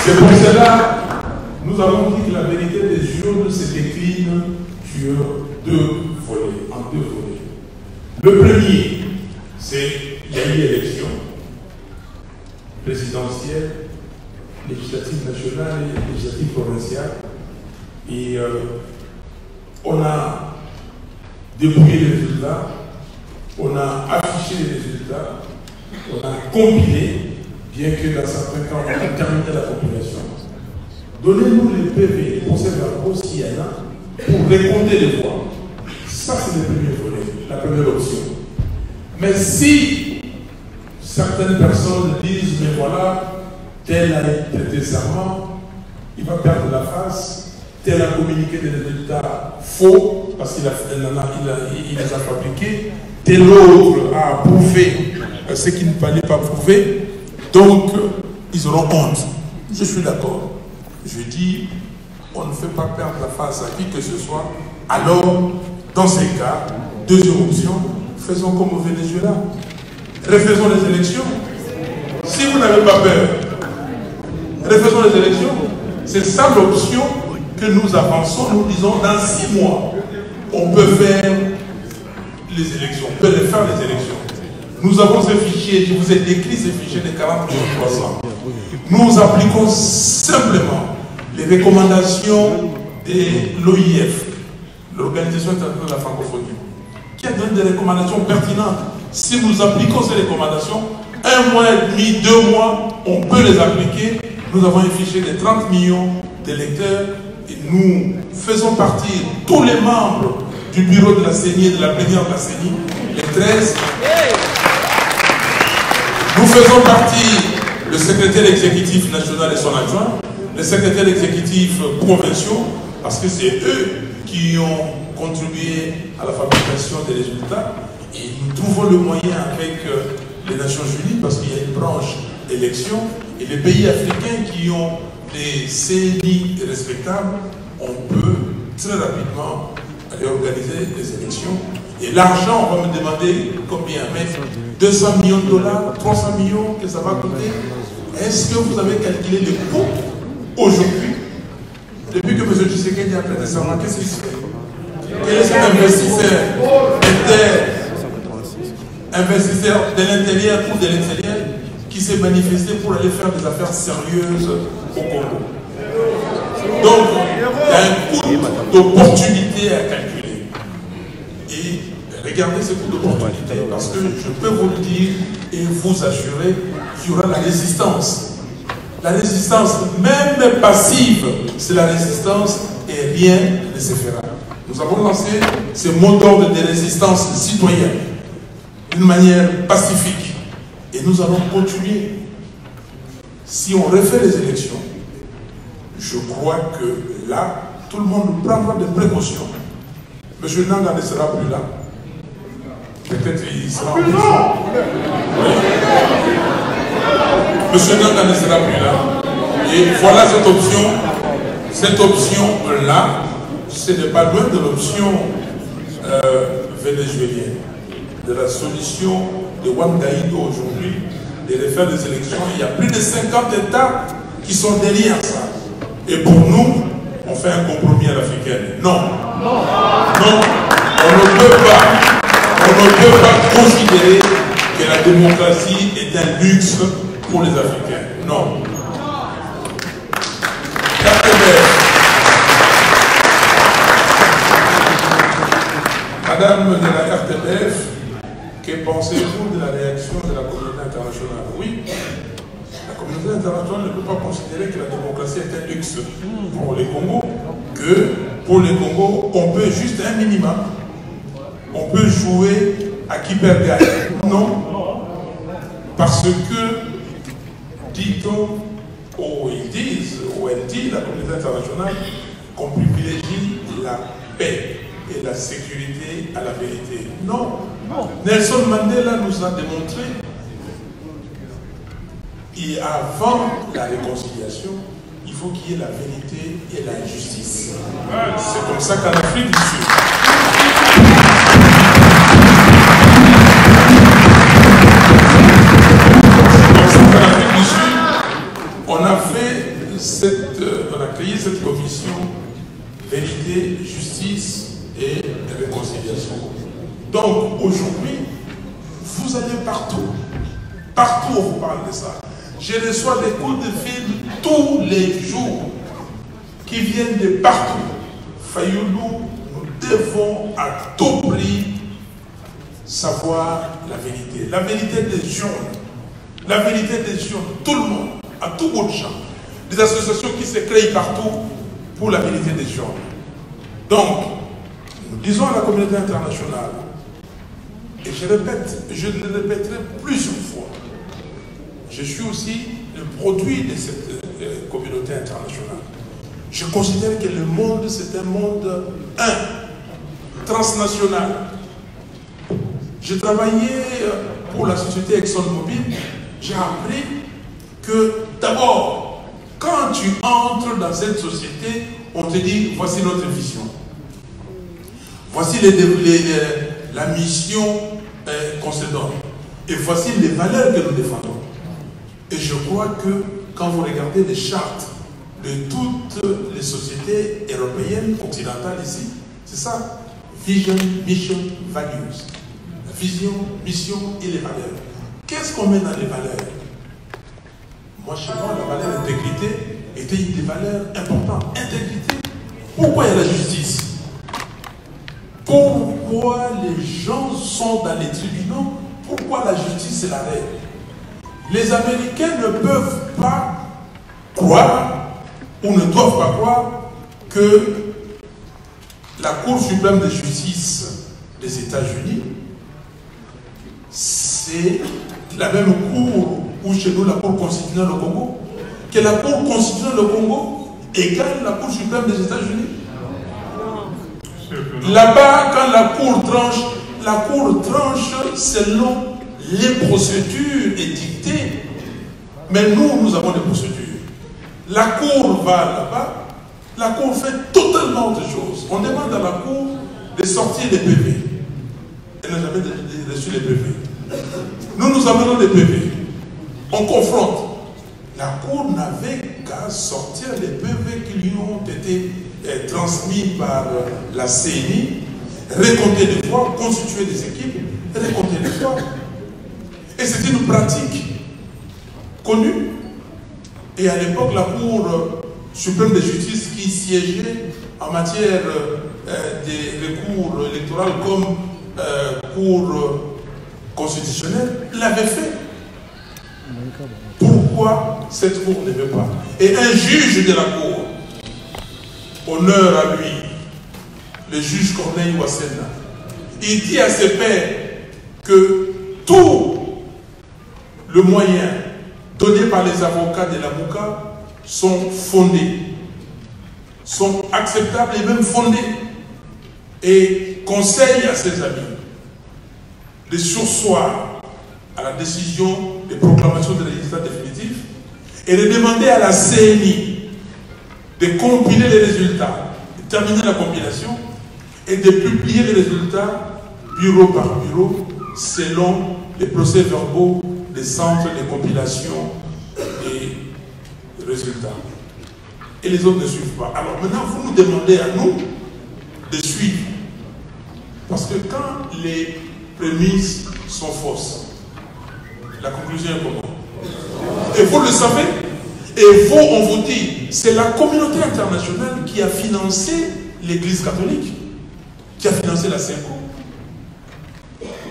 C'est pour cela que nous avons dit que la vérité des jours se décline sur deux volets, en deux volets. Le premier, c'est qu'il y a eu élection présidentielle, législative nationale et législative provinciale. Et on a débrouillé les résultats, on a affiché les résultats, on a compilé, bien que dans certains cas on a terminé la compilation. Donnez-nous les PV, les procès-verbaux s'il y en a, pour récompter les voix. Ça, c'est le premier volet, la première option. Mais si certaines personnes disent, mais voilà, tel a prêté serment, il va perdre la face, tel a communiqué des résultats faux, parce qu'il les a fabriqués, tel autre a prouvé ce qu'il ne fallait pas prouver, donc ils auront honte. Je suis d'accord. Je dis, on ne fait pas perdre la face à qui que ce soit. Alors, dans ces cas, deuxième option, faisons comme au Venezuela. Refaisons les élections. Si vous n'avez pas peur, refaisons les élections. C'est ça l'option que nous avançons. Nous disons, dans 6 mois, on peut faire les élections. On peut faire les élections. Nous avons ce fichier, je vous ai décrit ce fichier de 40 300. Nous appliquons simplement les recommandations de l'OIF, l'Organisation internationale de la francophonie, qui a donné des recommandations pertinentes. Si nous appliquons ces recommandations, 1 mois et demi, 2 mois, on peut les appliquer. Nous avons un fichier de 30 millions d'électeurs et nous faisons partie, tous les membres du bureau de la CENI et de la plénière de la CENI, les 13. Nous faisons partie, le secrétaire exécutif national et son adjoint, les secrétaires exécutifs provinciaux, parce que c'est eux qui ont contribué à la fabrication des résultats. Et nous trouvons le moyen avec les Nations Unies, parce qu'il y a une branche élection, et les pays africains qui ont des CNI respectables, on peut très rapidement aller organiser des élections. Et l'argent, on va me demander combien, mais 200 millions de dollars, 300 millions que ça va coûter. Est-ce que vous avez calculé les coûts aujourd'hui? Depuis que M. Tshisekedi a prêté serment, qu'est-ce qu'il se fait? Quel est cet investisseur de l'intérieur ou de l'extérieur qui s'est manifesté pour aller faire des affaires sérieuses au Congo? Donc, il y a un coût d'opportunité à calculer. Et regardez ce coût d'opportunité, parce que je peux vous le dire et vous assurer qu'il y aura la résistance. La résistance, même passive, c'est la résistance et rien ne se fera. Nous avons lancé ce mot d'ordre de résistance citoyenne d'une manière pacifique. Et nous allons continuer. Si on refait les élections, je crois que là, tout le monde prendra des précautions. M. Nanga ne sera plus là. Peut-être qu'il sera en prison. M. Nanga ne sera plus là. Et voilà cette option. Cette option-là, ce n'est pas loin de l'option vénézuélienne, de la solution de Juan Guaido aujourd'hui, de refaire des élections. Il y a plus de 50 États qui sont derrière ça. Et pour nous, on fait un compromis à l'africaine. Non. Non. On ne peut pas considérer que la démocratie est un luxe pour les Africains. Non. Madame de la RTBF, que pensez-vous de la réaction de la communauté internationale? Oui, la communauté internationale ne peut pas considérer que la démocratie est un luxe pour les Congos, que pour les Congos, on peut juste un minimum, on peut jouer à qui perd gagne. Non, parce que, dit-on, ou ils disent, ou elle dit, la communauté internationale, qu'on privilégie la paix. et la sécurité à la vérité. Non. Nelson Mandela nous a démontré qu'avant la réconciliation, il faut qu'il y ait la vérité et la justice. C'est comme ça qu'en Afrique du Sud, on a créé cette commission vérité, justice et réconciliation. Donc aujourd'hui, vous allez partout. Partout on vous parle de ça. Je reçois des coups de fil tous les jours qui viennent de partout. Fayoulou, nous devons à tout prix savoir la vérité. La vérité des jeunes. La vérité des jeunes. Tout le monde, à tout bout de champ. Des associations qui se créent partout pour la vérité des jeunes. Donc, nous disons à la communauté internationale, et je répète, je le répéterai plusieurs fois, je suis aussi le produit de cette communauté internationale. Je considère que le monde, c'est un monde transnational. J'ai travaillé pour la société ExxonMobil. J'ai appris que d'abord, quand tu entres dans cette société, on te dit, voici notre vision. Voici la mission qu'on se donne. Et voici les valeurs que nous défendons. Et je crois que quand vous regardez les chartes de toutes les sociétés européennes, occidentales ici, c'est ça. Vision, mission, values. Vision, mission et les valeurs. Qu'est-ce qu'on met dans les valeurs? Moi, chez moi, la valeur intégrité était une des valeurs importantes. Intégrité. Pourquoi il y a la justice? Pourquoi les gens sont dans les tribunaux? Pourquoi la justice est la règle? Les Américains ne peuvent pas croire, ou ne doivent pas croire, que la Cour suprême de justice des États-Unis, c'est la même Cour où chez nous la Cour constitutionnelle au Congo, que la Cour constitutionnelle au Congo égale la Cour suprême des États-Unis. Là-bas, quand la Cour tranche selon les procédures édictées, mais nous avons des procédures. La Cour va là-bas, la Cour fait totalement autre chose. On demande à la Cour de sortir des PV. Elle n'a jamais reçu les PV. Nous amenons des PV. On confronte. La Cour n'avait qu'à sortir les PV qui lui ont été transmis par la CENI, récolter des fois, constituer des équipes, récolter des fois. Et c'est une pratique connue. Et à l'époque, la Cour suprême de justice qui siégeait en matière des recours électoraux comme Cour constitutionnelle l'avait fait. Pourquoi cette Cour ne veut pas? Et un juge de la Cour, honneur à lui, le juge Corneille Wassena, il dit à ses pairs que tout le moyen donné par les avocats de la Mouka sont fondés, sont acceptables et même fondés, et conseille à ses amis de surseoir à la décision de proclamation de résultats définitifs et de demander à la CENI de compiler les résultats, de terminer la compilation et de publier les résultats bureau par bureau selon les procès-verbaux des centres de compilation des résultats. Et les autres ne suivent pas. Alors maintenant, vous nous demandez à nous de suivre. Parce que quand les prémices sont fausses, la conclusion est comment? Et vous le savez. Et vous, on vous dit, c'est la communauté internationale qui a financé l'Église catholique, qui a financé la CENCO.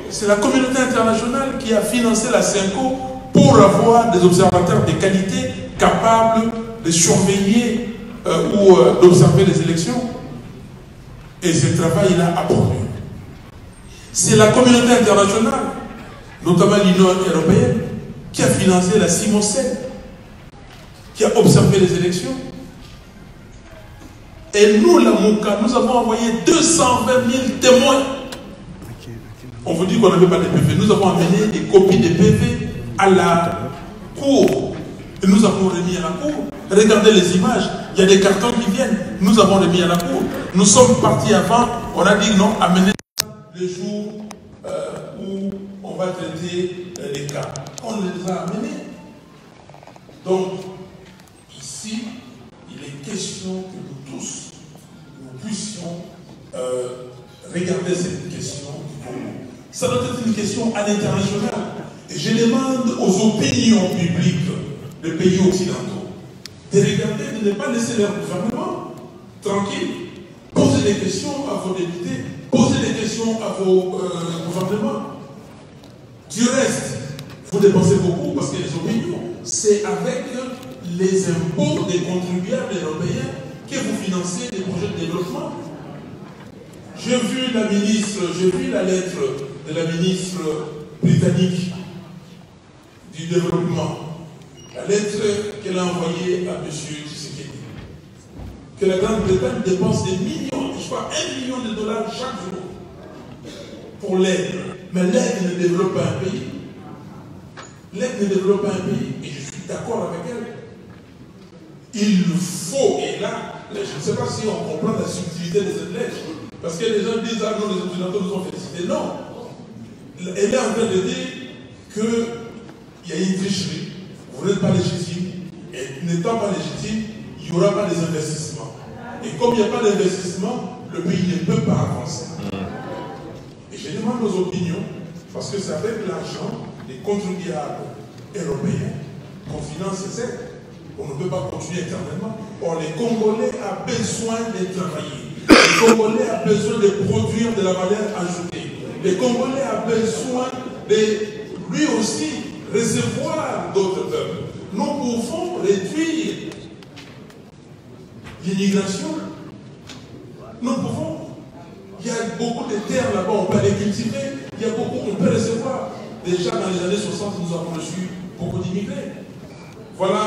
C'est la communauté internationale qui a financé la CENCO pour avoir des observateurs de qualité capables de surveiller ou d'observer les élections. Et ce travail-là a produit. C'est la communauté internationale, notamment l'Union européenne, qui a financé la CIMOCEN, qui a observé les élections. Et nous, la Mouka, nous avons envoyé 220 000 témoins. On vous dit qu'on n'avait pas de PV. Nous avons amené des copies de PV à la cour. Et nous avons remis à la cour. Regardez les images. Il y a des cartons qui viennent. Nous avons remis à la cour. Nous sommes partis avant. On a dit non, amenez les jours où on va traiter les cas. On les a amenés. Donc, ici, il est question que nous tous, nous puissions regarder cette question du Congo. Ça doit être une question à l'international. Et je demande aux opinions publiques des pays occidentaux de regarder, de ne pas laisser leur gouvernement tranquille. Posez des questions à vos députés, posez des questions à vos gouvernements. Du reste, vous dépensez beaucoup parce que les opinions, c'est avec les impôts des contribuables européens que vous financez des projets de développement. J'ai vu la lettre de la ministre britannique du développement, la lettre qu'elle a envoyée à M. Tshisekedi, que la Grande-Bretagne dépense des millions, je crois $1 million chaque jour pour l'aide. Mais l'aide ne développe pas un pays. L'aide ne développe pas un pays. Et je suis d'accord avec elle. Il faut, et là, je ne sais pas si on comprend la subtilité de cette lettre, parce que les gens disent, ah non, les Occidentaux nous ont félicités. Non. Elle est en train de dire qu'il y a une tricherie, vous n'êtes pas légitime, et n'étant pas légitime, il n'y aura pas des investissements. Et comme il n'y a pas d'investissement, le pays ne peut pas avancer. Et je demande aux opinions, parce que c'est avec l'argent des contribuables européens qu'on finance ces aides. On ne peut pas continuer éternellement. Or, les Congolais ont besoin de travailler. Les Congolais ont besoin de produire de la valeur ajoutée. Les Congolais ont besoin de, lui aussi, recevoir d'autres peuples. Nous pouvons réduire l'immigration. Nous pouvons. Il y a beaucoup de terres là-bas, on peut les cultiver. Il y a beaucoup, on peut recevoir. Déjà dans les années 60, nous avons reçu beaucoup d'immigrés. Voilà,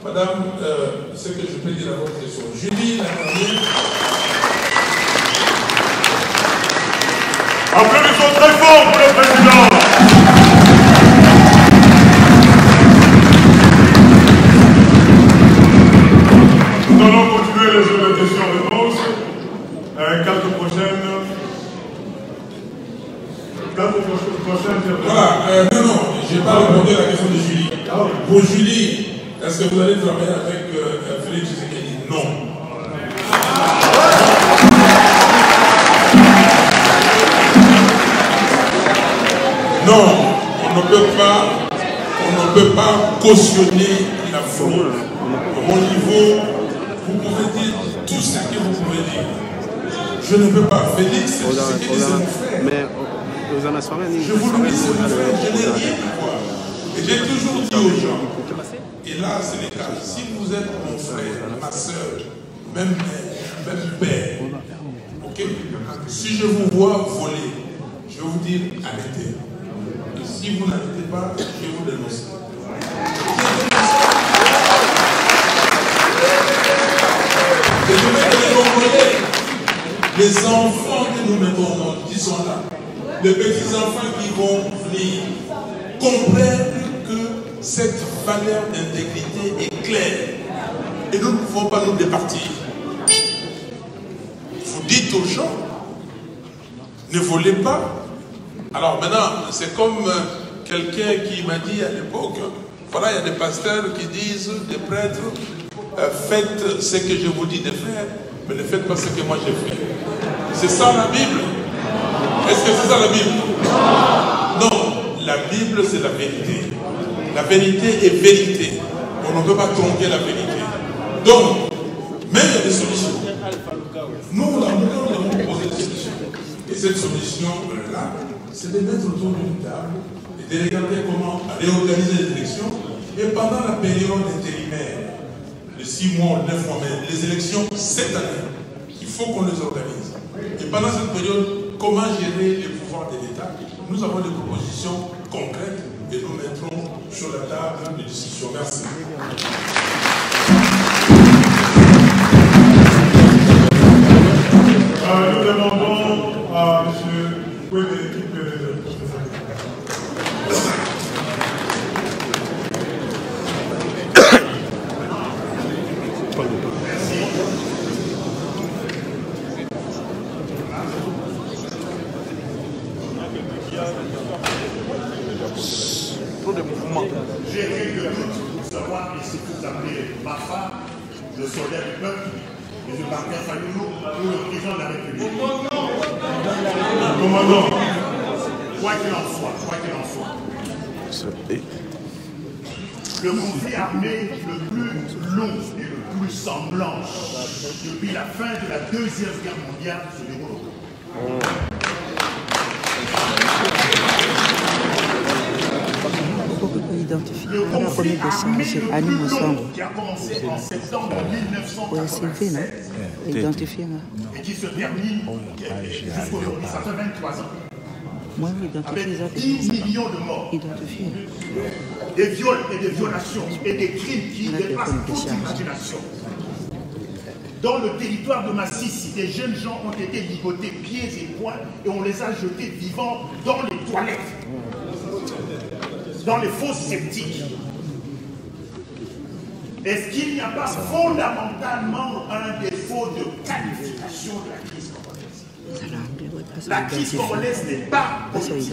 madame, ce que je peux dire à votre question. Julie, la dernière. Applaudissements très forts pour le président. Nous allons continuer les questions-réponses. Quelques prochaines. Voilà, non, je n'ai pas répondu à la question de Julie. Pour Julie, est-ce que vous allez travailler avec Félix Tshisekedi? Non. Non, on ne peut pas cautionner la fraude. À mon niveau, vous pouvez dire tout ce que vous pouvez dire. Je ne peux pas. Félix Tshisekedi, c'est mon frère. Je vous le dis, c'est mon frère, je n'ai rien à voir. Et j'ai toujours dit aux gens, et là c'est le cas, si vous êtes mon frère, ma soeur, même mère, même père, ok, si je vous vois voler, je vais vous dire arrêtez. Et si vous n'arrêtez pas, je vais vous dénoncer. Et je vais les Congolais, les enfants que nous mettons au monde, qui sont là, les petits-enfants qui vont venir, comprennent que cette valeur d'intégrité est claire. Et nous ne pouvons pas nous départir. Vous dites aux gens, ne volez pas. Alors maintenant, c'est comme quelqu'un qui m'a dit à l'époque, voilà, il y a des pasteurs qui disent, des prêtres, faites ce que je vous dis de faire, mais ne faites pas ce que moi j'ai fait. C'est ça la Bible? Est-ce que c'est ça la Bible? Non, la Bible c'est la vérité. La vérité est vérité. On ne peut pas tromper la vérité. Donc, même il y a des solutions. Nous, là, nous avons proposé des solutions. Et cette solution-là, c'est de mettre autour d'une table et de regarder comment réorganiser les élections. Et pendant la période intérimaire, de 6 mois ou 9 mois, mais les élections cette année, il faut qu'on les organise. Et pendant cette période, comment gérer les pouvoirs de l'État? Nous avons des propositions concrètes et nous mettrons sur la table de discussion. Merci. Trop de mouvements. J'ai quelques doutes pour savoir si vous appelez Bafa, le soldat du peuple, M. Martin Fayoulou, ou le président de la République. Commandant. Quoi qu'il en soit, le conflit armé le plus long et le plus sanglant depuis la fin de la Deuxième Guerre mondiale se déroule au Congo. Le conflit armé le plus long qui a commencé en septembre 1987 et qui se termine jusqu'aujourd'hui, ça fait 23 ans. Avec 10 millions de morts, des viols et des violations et des crimes qui dépassent toute imagination. Dans le territoire de Massissi, des jeunes gens ont été ligotés pieds et poings et on les a jetés vivants dans les toilettes, dans les fosses septiques. Est-ce qu'il n'y a pas fondamentalement un défaut de qualification de la crise congolaise? La crise congolaise n'est pas politique.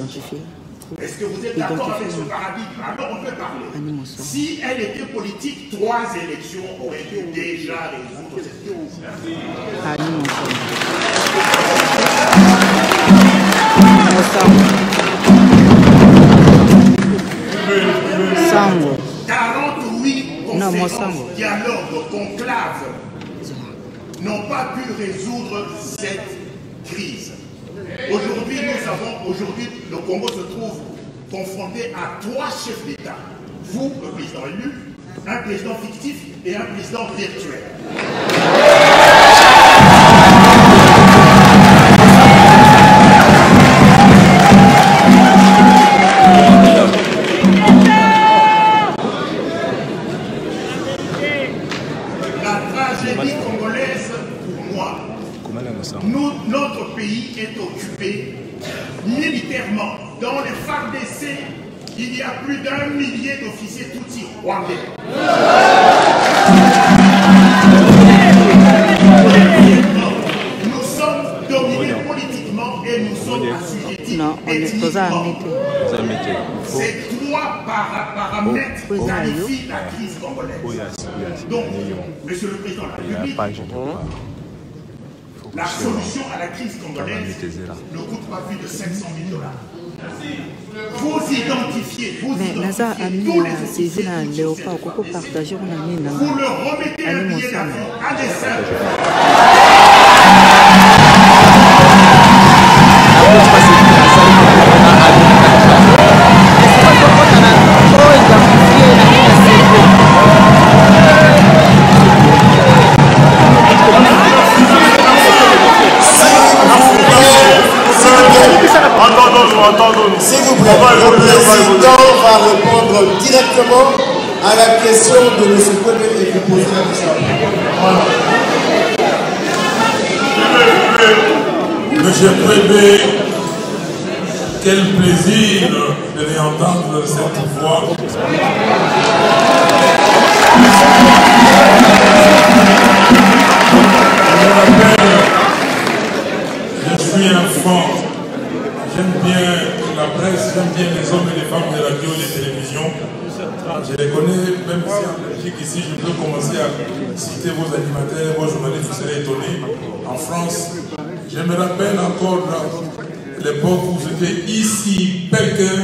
Est-ce que vous êtes d'accord avec ce paradigme? Alors on peut parler. Si elle était politique, 3 élections auraient pu déjà résoudre cette crise. Sango. 48 conférences, dialogues, conclaves n'ont pas pu résoudre cette crise. Aujourd'hui, le Congo se trouve confronté à 3 chefs d'État. Vous, le président élu, un président fictif et un président virtuel. La tragédie congolaise, pour moi, notre pays est occupé militairement. Dans les FARDC, il y a plus d'1 millier d'officiers Tutsis rwandais. Nous sommes dominés politiquement et nous sommes assujettis ethniquement. Ces 3 paramètres qualifient la crise congolaise. Donc, Monsieur le Président de la République, la solution à la crise congolaise ne coûte pas plus de 500 000 $. Vous identifiez tous les officiers, vous leur remettez un billet d'avion à dessein. S'il vous plaît, le président va répondre directement à la question de M. Kwebe et vous poser la question. Monsieur Kwebe, quel plaisir de réentendre cette voix. Je me rappelle, je suis enfant. J'aime bien la presse, j'aime bien les hommes et les femmes de radio et de télévision. Je les connais, même si en Belgique, ici, je peux commencer à citer vos animateurs, vos journalistes, vous serez étonnés. En France, je me rappelle encore l'époque où j'étais ici, Pékin,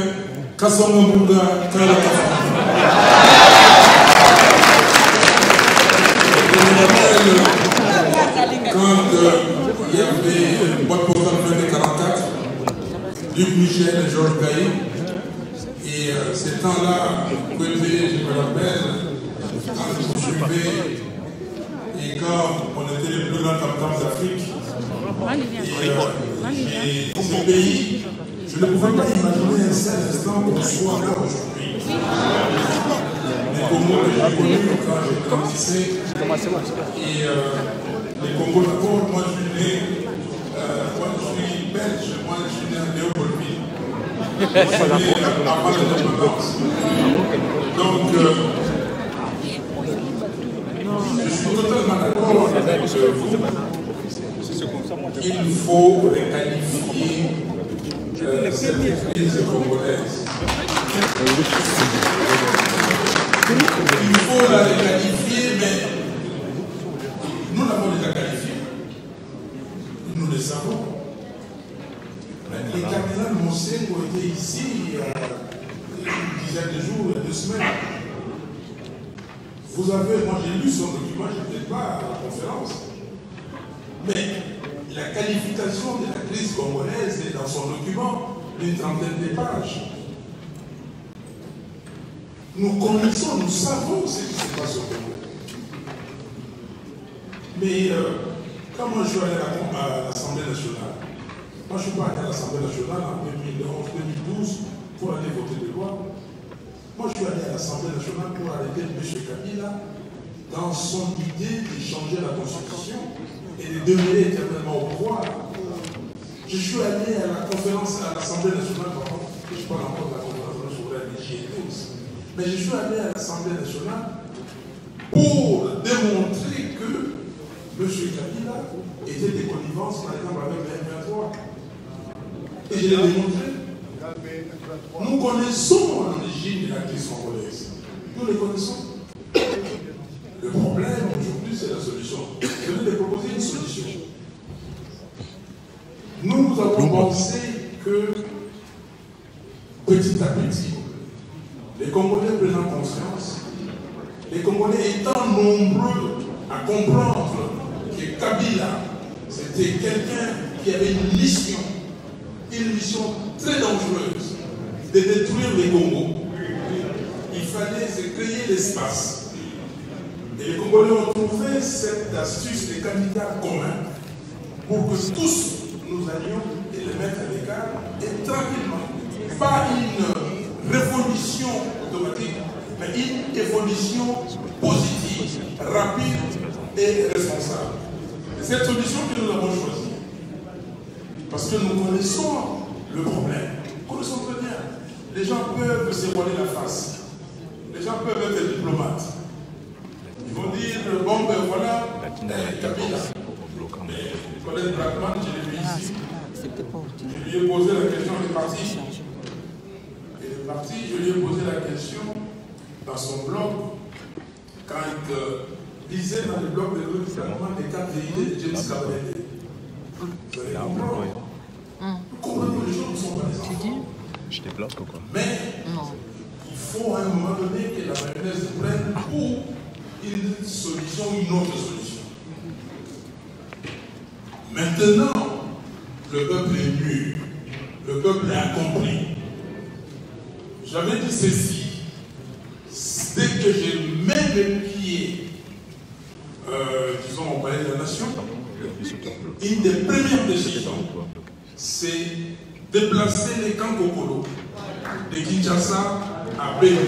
Kassongonga, Kalakafon. Je me rappelle quand il y avait une boîte postale de 44. Luc Michel et Georges Gaillet. Et ces temps-là, Kwebe, je me rappelle, quand je suivais et quand on était les plus grands tam-tams d'Afrique, et ce pays, je ne pouvais pas imaginer un seul instant qu'on soit là aujourd'hui. Les Congos que j'ai connus quand j'ai grandissé, et les Congos d'abord, moi je suis né, moi je suis belge, moi je suis né à Léopoldville. Avant l'indépendance. Donc, je suis totalement d'accord avec vous. Il faut requalifier cette crise congolaise. Il faut la qualifier, mais nous l'avons déjà qualifiée. Nous le savons. Les cardinals Monsengo étaient ici il y a une dizaine de jours, 2 semaines. Vous avez, moi j'ai lu son document, je n'étais pas à la conférence. Mais la qualification de la crise congolaise est dans son document d'une 30aine de pages. Nous connaissons, nous savons ce qui se passe au Congo. Mais quand moi je suis allé à l'Assemblée nationale, moi je ne suis pas allé à l'Assemblée nationale en 2011-2012 pour aller voter des lois. Moi je suis allé à l'Assemblée nationale pour arrêter M. Kabila dans son idée de changer la Constitution et de demeurer éternellement au pouvoir. Je suis allé à la conférence à l'Assemblée nationale, par contre, je parle encore de la conférence nationale, j'y étais aussi. Mais je suis allé à l'Assemblée nationale pour démontrer que M. Kabila était des connivences, par exemple, avec le M23. Et je l'ai démontré. Nous connaissons l'origine de la crise congolaise. Nous le connaissons. Le problème aujourd'hui, c'est la solution. Je vais vous proposer une solution. Nous avons pensé que petit à petit, les Congolais prenant conscience, les Congolais étant nombreux à comprendre que Kabila, c'était quelqu'un qui avait une mission très dangereuse, de détruire les Congos. Il fallait se créer l'espace. Et les Congolais ont trouvé cette astuce des candidats communs pour que tous nous allions et les mettre à l'écart et tranquillement. Pas une révolution automatique, mais une évolution positive, rapide et responsable. C'est cette solution que nous avons choisie. Parce que nous connaissons le problème. Nous connaissons très bien. Les gens peuvent se voiler la face. Les gens peuvent être diplomates. Ils vont dire, bon ben voilà, Kabila. Colette Blackman, je l'ai vu ici. Je lui ai posé la question des partis. Et le parti, je lui ai posé la question dans son blog, quand il lisait dans le blog de Louis Blackman les 4 idées de James Cabrel. Vous allez comprendre. Nous comprenons que les gens ne sont pas des enfants. Je développe ou quoi? Mais il faut à un moment donné que la mayonnaise prenne pour une solution, une autre solution. Maintenant, le peuple est mûr, le peuple a compris. J'avais dit ceci, dès que je mets les pieds, disons, au palais de la nation, une des premières décisions, c'est déplacer les camps Kokolo de Kinshasa à Bénin.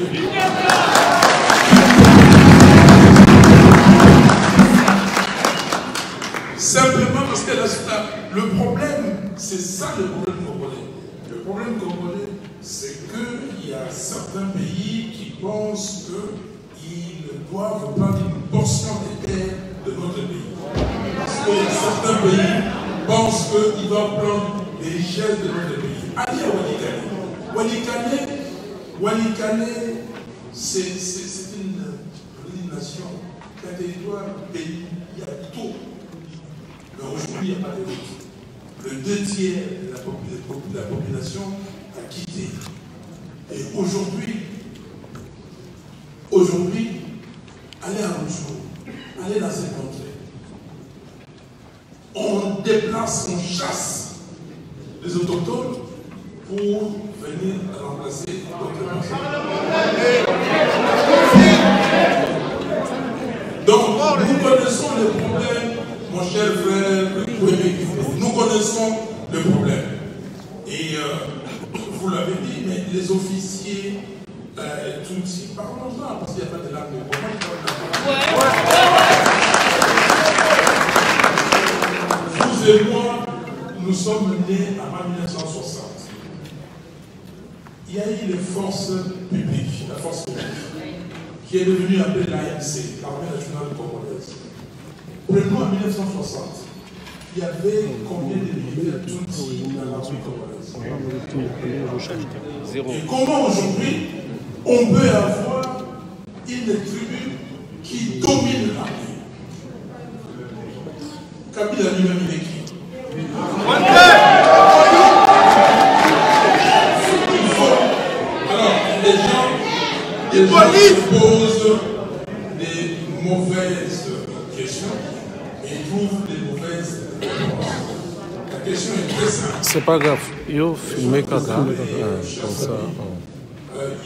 Simplement parce que le problème, c'est ça le problème congolais. Le problème congolais, c'est qu'il y a certains pays qui pensent qu'ils doivent prendre une portion des terres de notre pays. Parce que certains pays pensent qu'ils doivent prendre les richesses de notre pays. Allez à Walikane. Walikane, c'est une nation, un territoire, un pays, il y a tout. Mais aujourd'hui, il n'y a pas de route. Le 2 tiers de la population a quitté. Et aujourd'hui, allez à Rougeau, allez dans cette contrée. On déplace, on chasse les autochtones pour venir remplacer d'autres personnes. Donc, nous connaissons le problème, mon cher frère, nous connaissons le problème. Et vous l'avez dit, mais les officiers, Tutsi, parlons-en, parce qu'il n'y a pas de langue de vous et moi, nous sommes nés en 1960. Il y a eu les forces publiques, la force publique, qui est devenue après l'ANC, l'Armée nationale congolaise. Prenons en 1960. il y avait combien de leaders Tutsis dans l'armée congolaise? Zéro. Et comment aujourd'hui on peut avoir une tribu qui domine l'armée? Kabila lui-même, il est qui? Alors, les gens se posent des mauvaises questions et ils trouvent des mauvaises réponses. La question est très simple. C'est pas grave, yo filmé caca.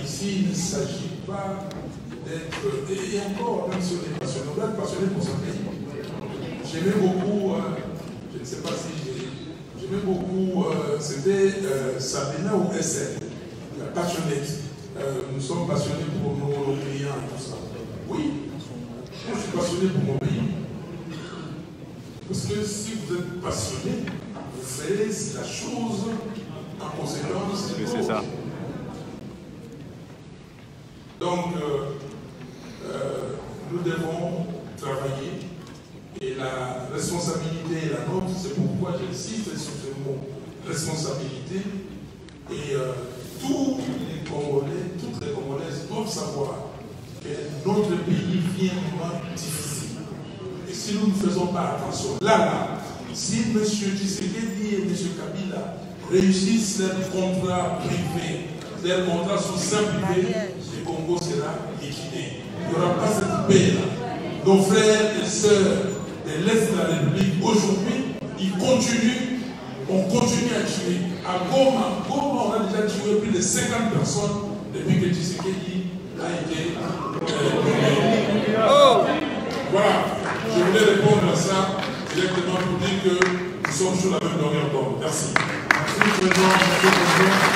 Ici, il ne s'agit pas d'être. Et encore, même si on est passionné, on doit être passionné pour son pays. J'aimais beaucoup, je ne sais pas si j'aimais beaucoup, c'était Sabina ou SL, passionnée. Nous sommes passionnés pour nos clients et tout ça. Oui, moi je suis passionné pour mon pays. Parce que si vous êtes passionné, vous ferez la chose en conséquence. C'est ça. Donc, nous devons travailler. Et la responsabilité est la nôtre, c'est pourquoi j'insiste sur ce mot responsabilité. Et tous les Congolais, toutes les Congolaises doivent savoir que notre pays vit un moment difficile. Et si nous ne faisons pas attention, là, si M. Tshisekedi et M. Kabila réussissent leur contrat privé, leur contrat sous sein privé, le Congo sera liquidé. Il n'y aura pas cette paix-là. Nos frères et sœurs de l'Est de la République, aujourd'hui, ils continuent, on continue à tuer. À Goma, on a déjà tué plus de 50 personnes depuis que Tshisekedi a été Voilà, je voulais répondre à ça directement pour dire que nous sommes sur la même longueur d'onde. Merci. Merci, Président.